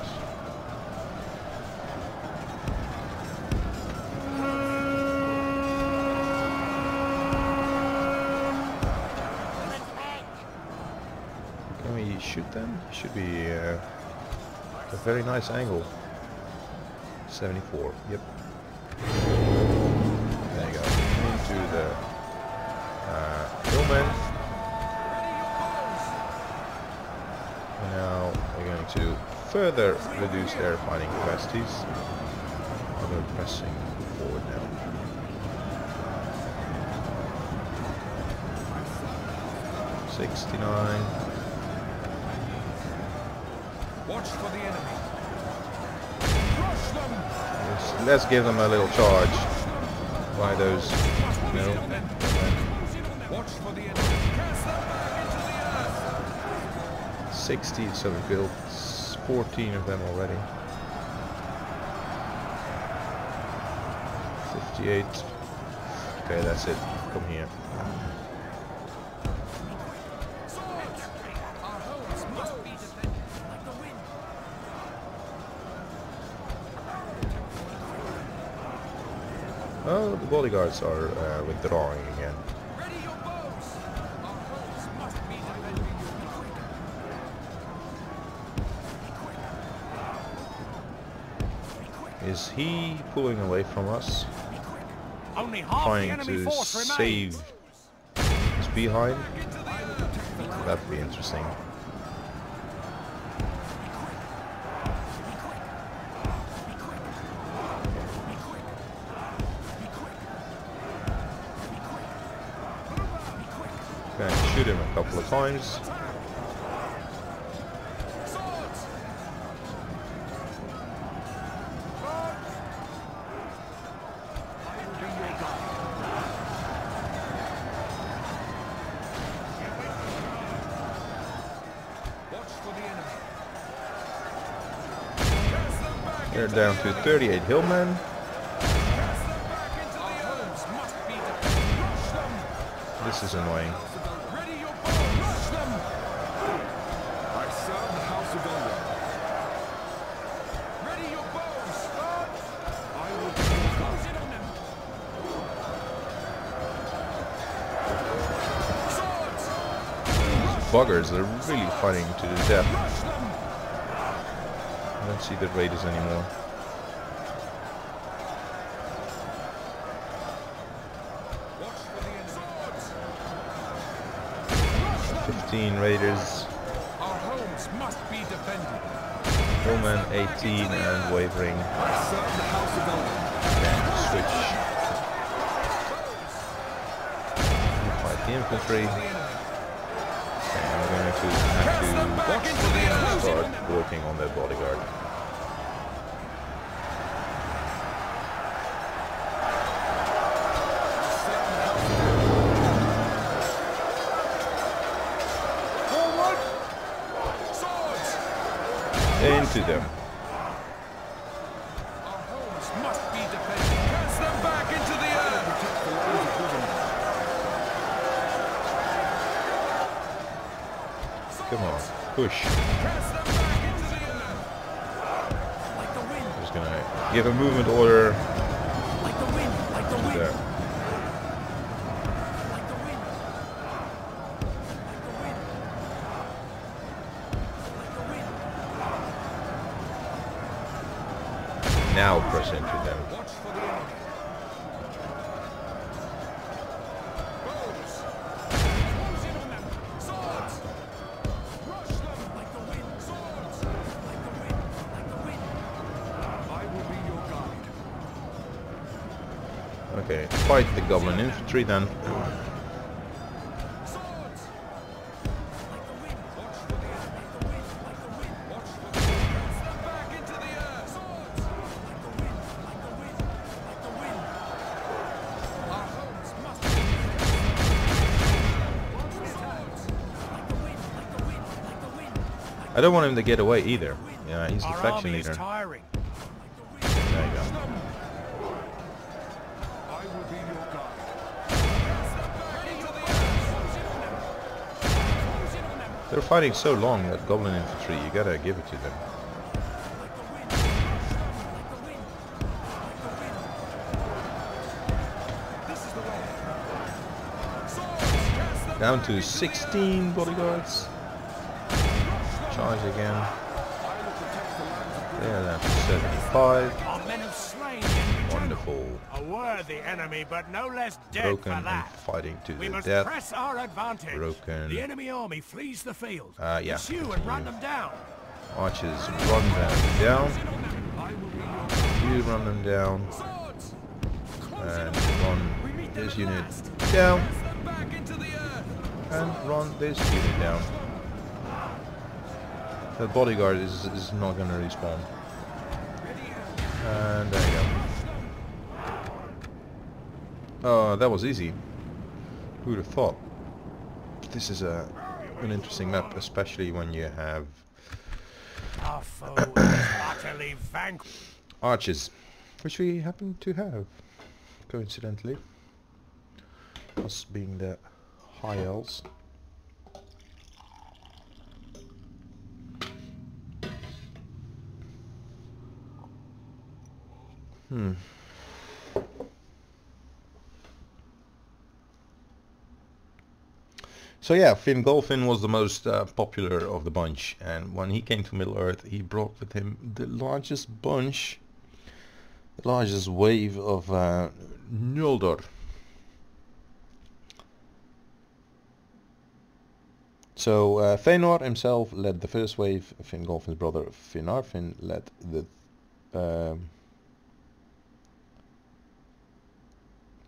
Can we shoot them? Should be a very nice angle. 74. Yep. There you go. Into the hillmen. And now we're going to further reduce their fighting capacities. We're pressing forward now. '69. Watch for the enemy. Crush them. Let's give them a little charge. By those, you know. Watch for the enemy. Cast them back into the earth. 60, so we built 14 of them already. 58. Okay, that's it. Come here. Swords. Our homes must be defended like the wind. Oh, the bodyguards are withdrawing again. Ready your bows. Our homes must be defended. Is he pulling away from us? Only half the Trying enemy to force remains. save his behind? That'd be interesting. Gonna shoot him a couple of times. Swords. I will be your guide. Watch for the enemy. Cast them back. They're down to 38 hillmen. Cast them back into the homes must be defended. Crush them. This is annoying. Ready your bows. Crush them. I serve the House of Elven. Ready your bows. I will be your guide. On them. Swords. Buggers, they're really fighting to the death. Crush them. I don't see the raiders anymore. Watch for the enemy. Swords. 15 raiders. Our homes must be defended. Hillmen 18 and wavering. I serve the House of Elven. Switch. Fight the infantry. Okay, I'm going to have to start working on their bodyguard. into them. Our homes must be defended. Cast them back into the earth. Protect the lands of living. Come on, push. Cast them back into the earth. Like the wind, Just gonna give a movement order like the wind, like the wind, there. like the wind, like the wind, like the wind. Now press into them. Watch for the enemy. Bows. Close in on them. Swords. Rush them. Like the wind, Swords. like the wind, like the wind. I will be your guide. Okay, fight the goblin infantry then. Swords. Like the wind, Watch for the enemy. like the wind, like the wind, Watch for the enemy. Cast them back into the earth. Swords. like the wind, like the wind, like the wind. Our homes must be defended. Swords. Like the wind, like the wind, like the wind. I don't want him to get away either. Yeah, he's the Our faction army is leader. tiring. There you go. I will be your guide. Cast them back into the earth. Close in on them. Close in on them. They're fighting so long, that goblin infantry, you gotta give it to them. This is the way. Swords. Cast them Down back to into the 16 bodyguards. Charge again. I will protect the lands of There, down to 75. Our men have slain the enemy general. Wonderful. A worthy enemy, but no less dead Broken for and that. fighting to We the must death. press our advantage. Broken. The enemy army flees the field. Yeah. Pursue and run them down. Archers run them down. I will be your guide. You run them down. Swords. And run We meet them this at unit last. down. Cast them back into the earth. And run this unit down. The bodyguard is not gonna respawn. Ready. And there you go. Oh, that was easy. Who'd have thought? This is an interesting map, especially when you have Our foe is utterly vanquished. archers, which we happen to have, coincidentally. Us being the high elves. So yeah, Fingolfin was the most popular of the bunch, and when he came to Middle-earth, he brought with him the largest bunch, the largest wave of Noldor. So Fëanor himself led the first wave, Fingolfin's brother Finarfin led the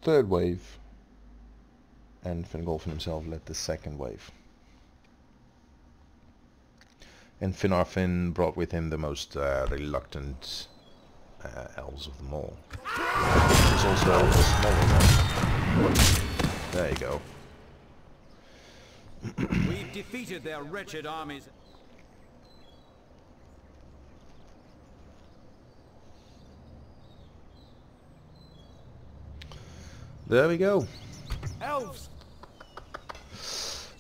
third wave, and Fingolfin himself led the second wave. And Finarfin brought with him the most reluctant elves of them all. There's also a smaller one. There you go. We've defeated their wretched armies. There we go. Elves!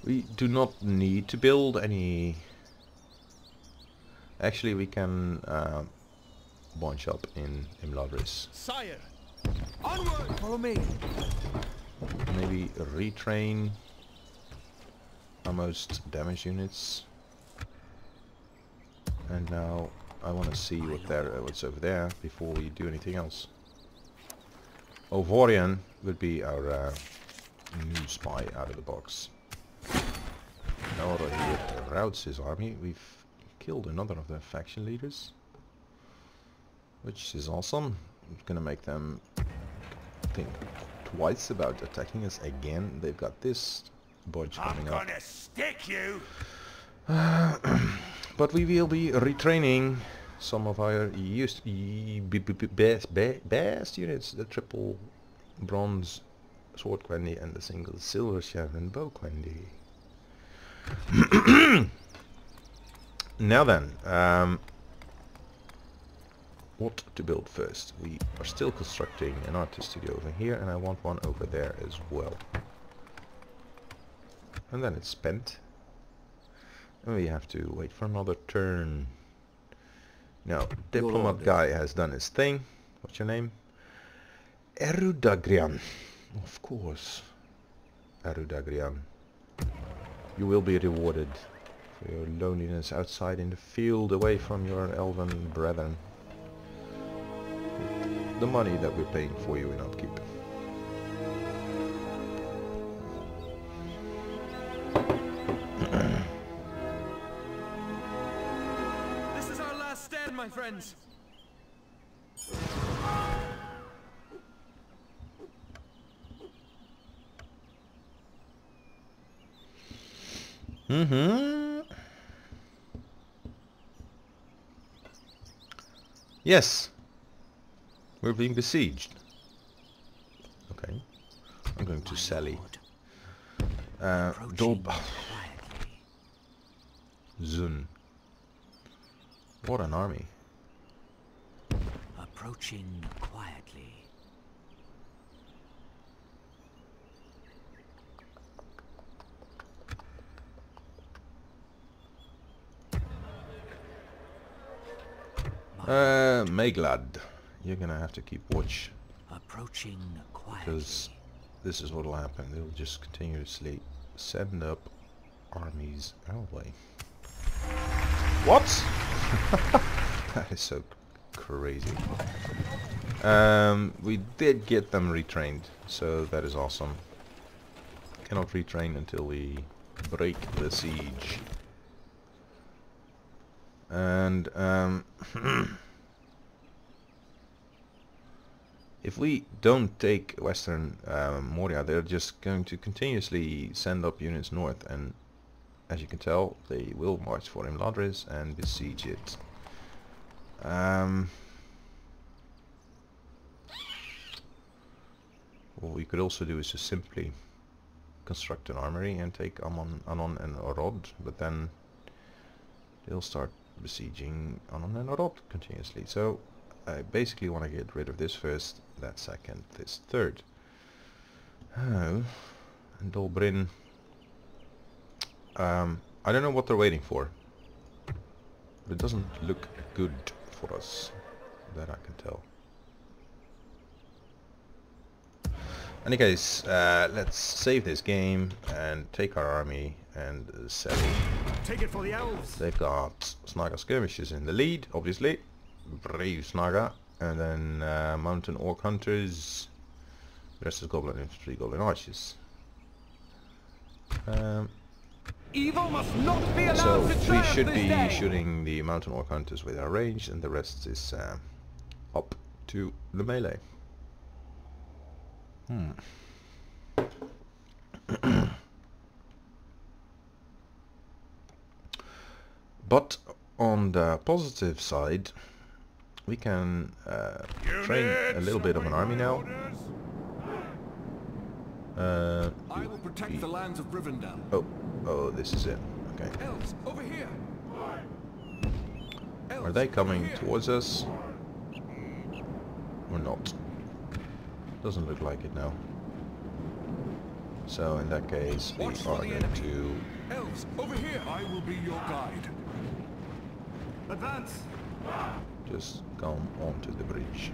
We do not need to build any. Actually, we can bunch up in Imladris. Sire! Onward! Follow me. Maybe retrain our most damaged units. And now I want to see what's over there before we do anything else. Ovorian would be our new spy out of the box. Now that he routs his army, we've killed another of their faction leaders, which is awesome. It's gonna make them think twice about attacking us again. They've got this bunch coming up. I'm gonna stick you! But we will be retraining some of our best units, the triple bronze sword quendy and the single silver Sharon bow quendy. Now then, what to build first. We are still constructing an artist studio over here, and I want one over there as well. And then it's spent. And we have to wait for another turn. Now, diplomat guy has done his thing. What's your name? Erudagrian. Of course. Erudagrian. You will be rewarded for your loneliness outside in the field, away from your elven brethren. The money that we're paying for you in upkeep. This is our last stand, my friends. Yes. We're being besieged. Okay. I'm going to Sally. Zun. What an army. Approaching quietly. Meglad, you're gonna have to keep watch. Approaching quietly. Because this is what will happen. They'll just continuously send up armies our way. What? That is so crazy. We did get them retrained, so that is awesome. Cannot retrain until we break the siege. And if we don't take Western Moria, they're just going to continuously send up units north, and as you can tell, they will march for Imladris and besiege it. What we could also do is just simply construct an armory and take Anon and Orod, but then they'll start besieging Anon and Orod continuously. So I basically want to get rid of this first, that second, this third. Oh, and Dolbrin. I don't know what they're waiting for, but it doesn't look good for us, that I can tell. In any case, let's save this game and take our army and sell it. Take it for the elves. They've got Snaga skirmishers in the lead, obviously. Brave Snaga. And then mountain orc hunters. The rest is goblin infantry, goblin archers. Evil must not be allowed So to we triumph should this be day. shooting the mountain orc hunters with our range, and the rest is up to the melee. But on the positive side, we can train a little bit of an army now. I will protect the lands of Rivendell. Oh, this is it. Okay. Elves, over here. Elves, Are they coming over here. towards us? Or not? Doesn't look like it now. So in that case, we Watch for are the going enemy. to Elves, over here. I will be your guide. Advance. just come onto the bridge.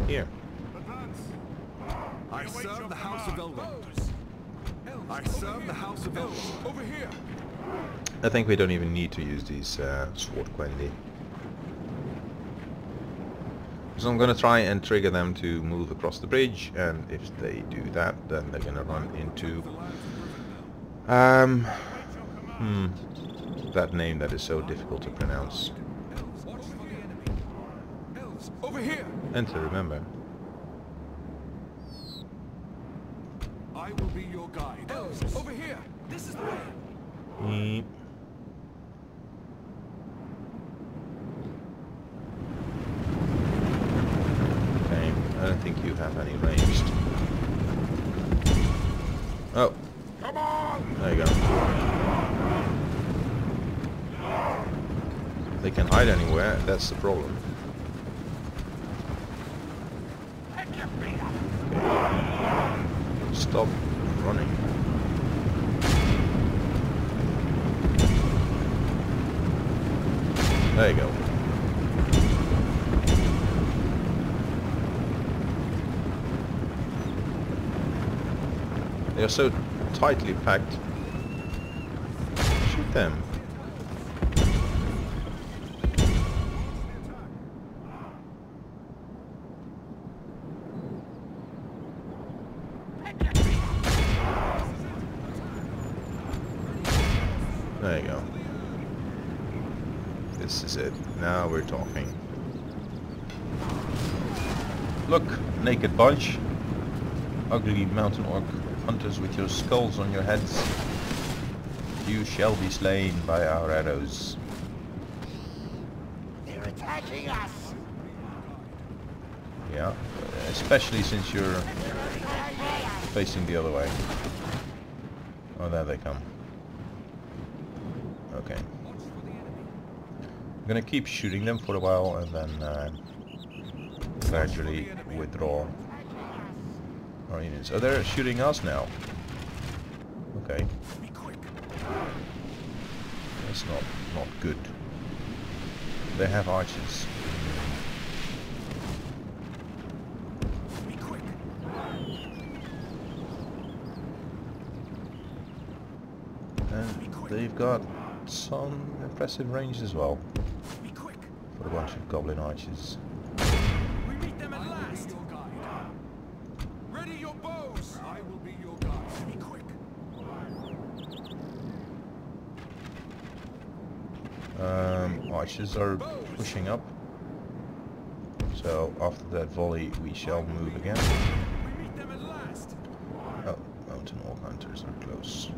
Here. Advance. I serve the House of Elven. I serve the House of Elven. Over here. I think we don't even need to use these sword quendi. So I'm gonna try and trigger them to move across the bridge, and if they do that, then they're gonna run into that name that is so difficult to pronounce Elves, watch for the enemy. Elves, over here. and to remember. I will be your guide. Elves, over here. This is the way. Okay, I don't think you have any ranged. Oh, Come on! there you go. They can hide anywhere, that's the problem. stop running. There you go. They are so tightly packed. Shoot them. There you go. This is it. Now we're talking. Look, naked bunch. Ugly mountain orc hunters with your skulls on your heads. You shall be slain by our arrows. They're attacking us. Yeah, especially since you're facing the other way. Oh, there they come. Okay. I'm gonna keep shooting them for a while and then gradually withdraw our units. Oh, they're shooting us now. Okay. That's not good. They have archers. And they've got some impressive range as well for a bunch of goblin archers. We meet them at last. Ready your bows. I will be your guide. Be quick. Archers are pushing up. So after that volley we shall move again. We meet them at last. Oh, mountain orc hunters are close.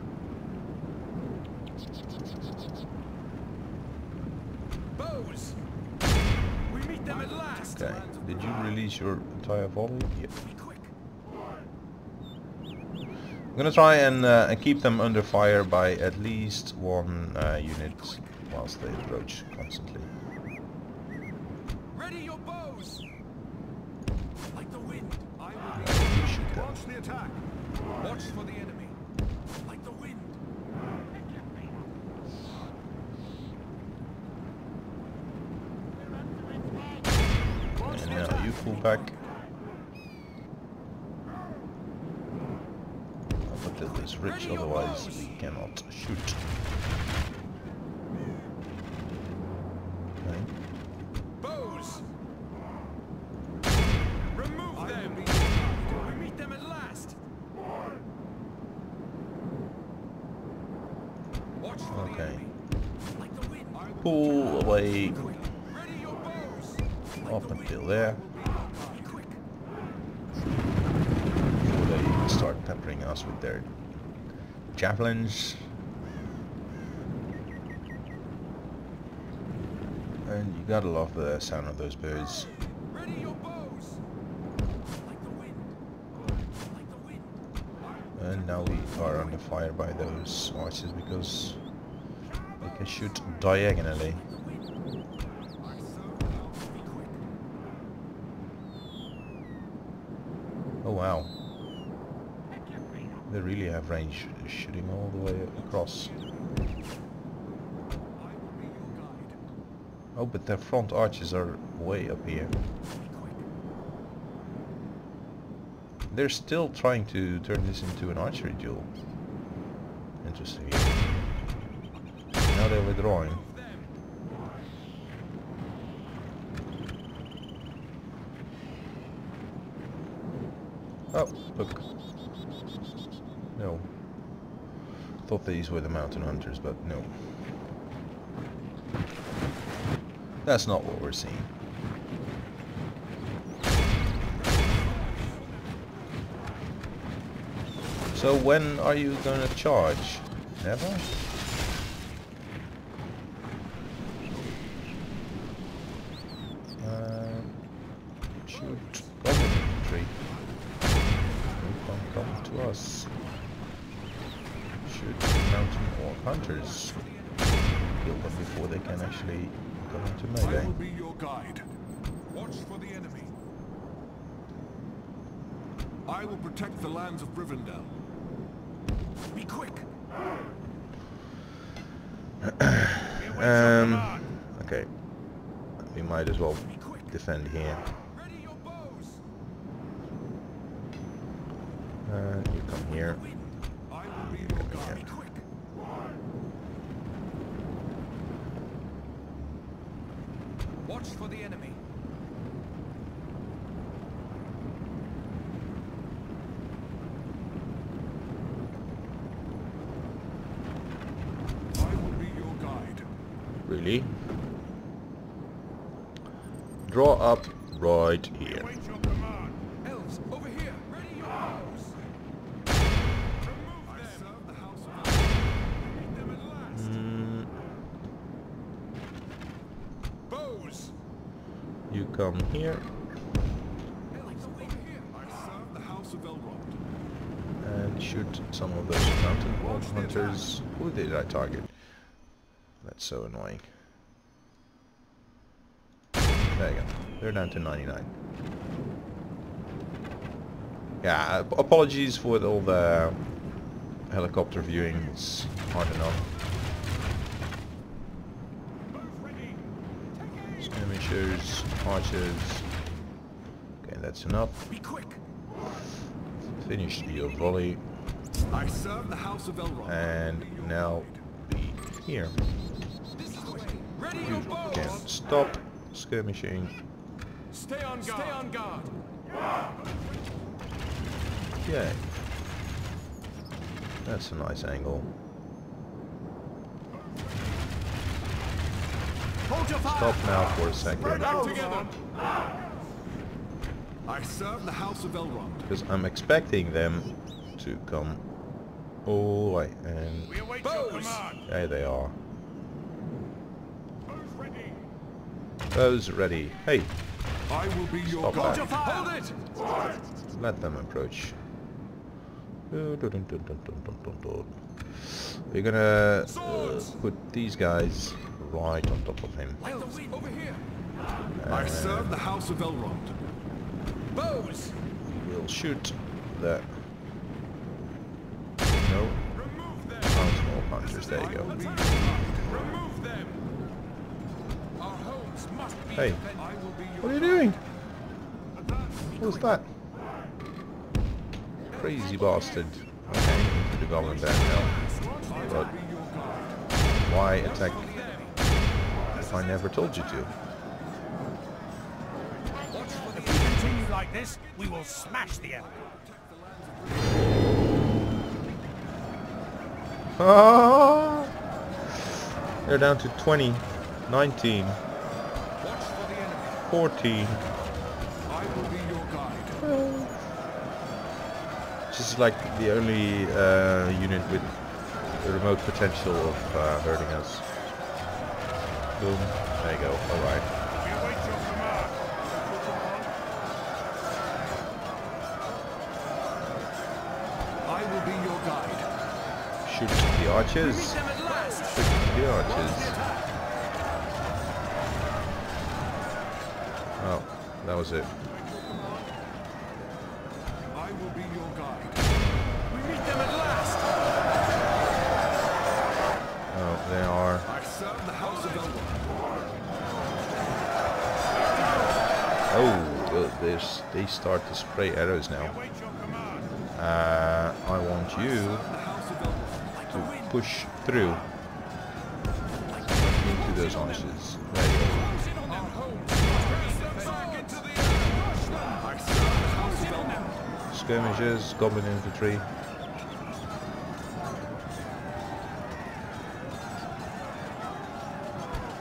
Bows. We meet them at last. Okay, did you release your entire volley? Yep. Be quick. I'm gonna try and keep them under fire by at least one unit whilst they approach constantly. Ready your bows. Like the wind. I will be. Shoot them. Launch the attack. Watch for the enemy. Like the wind. And now you pull back. But it is rich, otherwise we cannot shoot. Okay. Bows. Remove them. We meet them at last. Watch for the Okay. enemy. Like the wind. Pull away Ready your bows. up until there. Be quick. Before they start peppering us with their javelins. And you gotta love the sound of those birds. Ready your bows. Like the wind. Like the wind. And now we are under fire by those archers because they can shoot diagonally. Oh wow. They really have range, shooting all the way across. Oh, but their front archers are way up here. They're still trying to turn this into an archery duel. Interesting. Now they're withdrawing. Oh, look. No. Thought these were the mountain hunters, but no. That's not what we're seeing. So when are you gonna charge? Never? Shoot goblin infantry. Don't come to us. Shoot mountain orc hunters. Kill them before they can actually go into I melee. will be your guide. Watch for the enemy. I will protect the lands of Rivendell. Be quick. Okay. We might as well defend here. Ready your bows. You come here. I will be your guide. Be quick. Watch for the enemy. I will be your guide. Really? Draw up right here. Wait your command. Elves, over here. Ready your bows. I serve the house of meet them at last. Bows. You come here Elves, over here. I serve the house of Elrond. and shoot some of those mountain wolf hunters. Who did I target? That's so annoying. There you go. They're down to 99. Yeah, apologies for all the helicopter viewing. It's hard enough. Skirmishers, archers. Okay, that's enough. Be quick. Finish your volley. I serve the house of Elrond. And now be here. This is the way. Ready You your bows. can stop skirmishing. Stay on guard. Stay on guard. Yay. That's a nice angle. Hold your fire. Stop now for a second. Together. I serve the house of Elrond. Because I'm expecting them to come all the way. And We await your command. there they are. Bows ready. Those ready. Hey, I will be your Stop guide. that. Hold it. let them approach. We're gonna put these guys right on top of him. Elves, over here. I serve the house of Elrond. Bows. We'll shoot the... No. Remove them. Small hunters, there you go. Remove them. Our homes must be Hey, defended. I will be your what are you doing? What was that? Crazy bastard. Okay, the goblin back now. But why attack if I never told you to? If we continue like this, we will smash the enemy. Ah! They're down to 20, 19, 14. I will be your guide. This is like the only unit with the remote potential of hurting us. Boom. There you go. Alright. We await your command. I will be your guide. Shoot the archers. Them at last. Shoot the archers. Oh, that was it. I will be your guide. We meet them at last. Oh, they are. I serve the house of Elrond. Oh, they start to spray arrows now. Await your command. I want you The house of Elrond. to push through into those archers. There you go. Our homes must be defended. Into the earth. I serve the house of Elrond. Skirmishers, goblin infantry.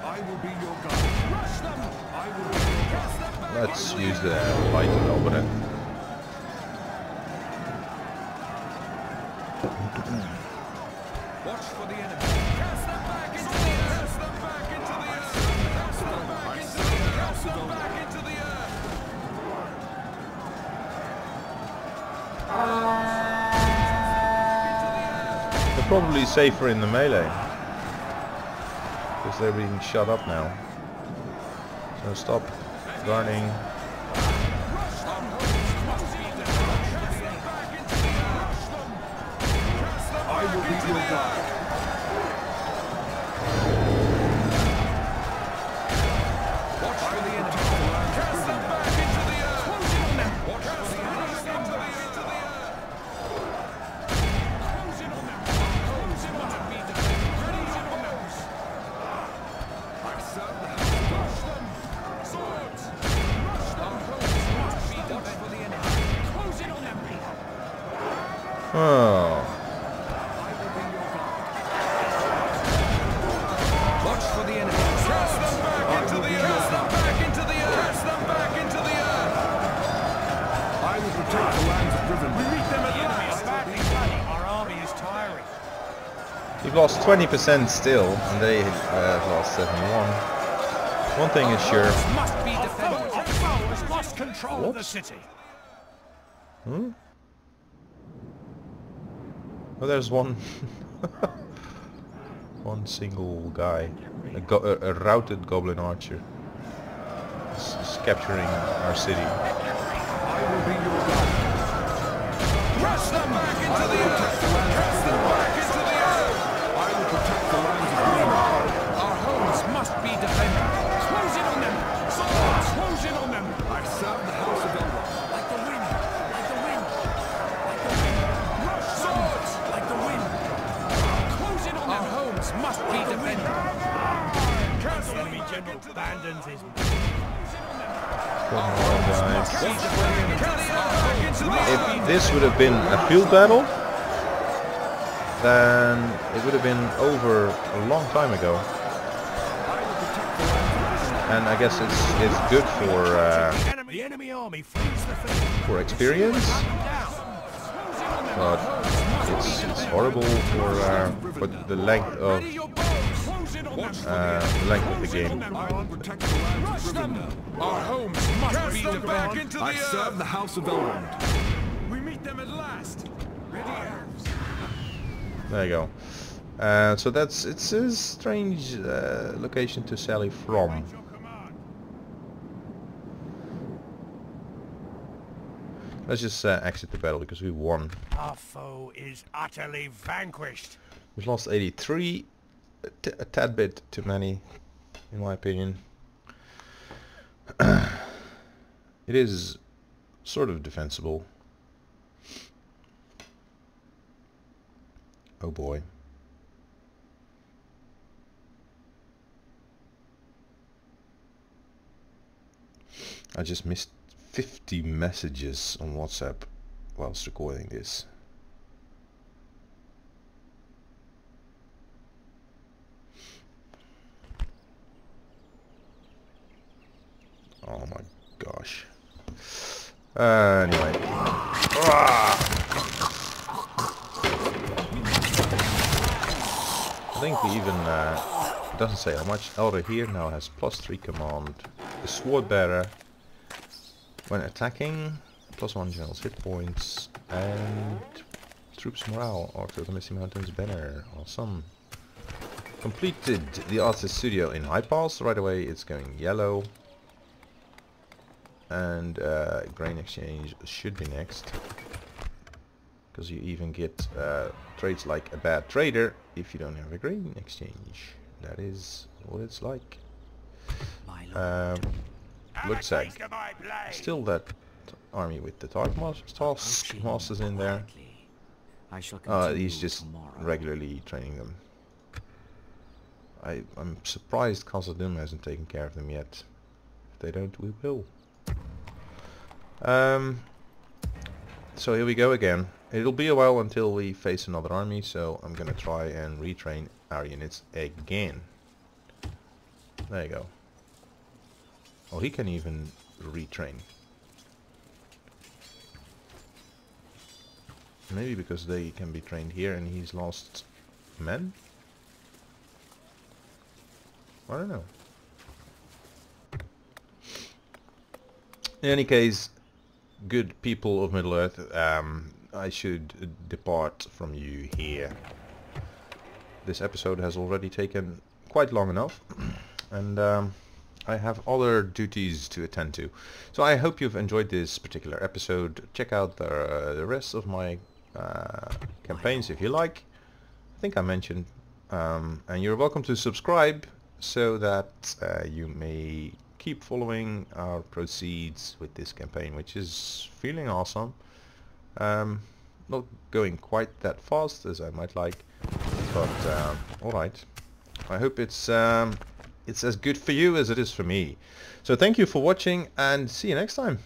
I will be your guide. Rush them. I will be your guide. Let's use the light over it. Watch for the enemy. Cast them back into the earth. Cast them back into the earth. Cast them back into the earth. Cast them back into the earth. They're probably safer in the melee. Because they're being shut up now. So stop guarding. your guard. Watch for the enemy. Cast them back into the earth. Close in on them. Watch for the enemy. Into the earth. Close in on them. Close in on them. Be defended. Ready in on them. I serve the house. Rush them. Swords. Rush them. Our homes must be defended. For the enemy. Close in on them. Oh. I will be your guard. Watch for the enemy. Cast them back into the earth. Cast them back into the earth. Cast them back into the earth. I will protect the lands of Riven. We meet them at The enemy is last. badly bloody. Our army is tiring. We've lost 20% still, and they have lost 71. One thing is sure. Must be defended. Our foe has lost control of the city. Hmm? Oh, there's one. One single guy. A routed goblin archer. Is capturing our city. I will be your guard. Rush them back into the earth. Cast them back into the earth. I will protect the lands of Riven. Our homes must be defended. Close in on them. Swords. Close in on them. I serve the house of Elven. Like the wind. Like the wind. Like the wind. Rush swords. Like the wind. Close in on them. Our homes must be defended. Cast The them enemy back general into the abandons his Come on, guys. If If this would have been a field battle, then it would have been over a long time ago. And I guess it's good for The enemy army flees the field. for experience, but it's horrible for the length of the game. I will protect the lands of Riven. Our homes must be defended. I serve the house of Elrond. We meet them at last. Ready, elves. There you go. So it's a strange location to sally from. Let's just exit the battle because we won. Our foe is utterly vanquished. We've lost 83, a tad bit too many, in my opinion. It is sort of defensible. Oh boy. I just missed 50 messages on WhatsApp whilst recording this. Oh my gosh. Anyway. I think we even, it doesn't say how much. Elder here now has +3 command. The sword bearer, when attacking, +1 general's hit points, and troops morale, or to the Misty Mountains banner. Awesome. Completed the artist studio in High Pass. Right away it's going yellow. And grain exchange should be next. Because you even get traits like a bad trader if you don't have a grain exchange. That is what it's like. Looks like still that army with the taskmasters in there. He's just regularly training them. I'm surprised Khazad-dûm hasn't taken care of them yet. If they don't, we will. So here we go again. It'll be a while until we face another army, so I'm gonna try and retrain our units again. There you go. Oh, he can even retrain. Maybe because they can be trained here and he's lost men? I don't know. In any case, good people of Middle-earth, I should depart from you here. This episode has already taken quite long enough, and I have other duties to attend to. So I hope you've enjoyed this particular episode. Check out the rest of my campaigns if you like. think I mentioned. And you're welcome to subscribe so that you may keep following our proceeds with this campaign, which is feeling awesome. Not going quite that fast as I might like, but alright. I hope it's as good for you as it is for me. So thank you for watching and see you next time.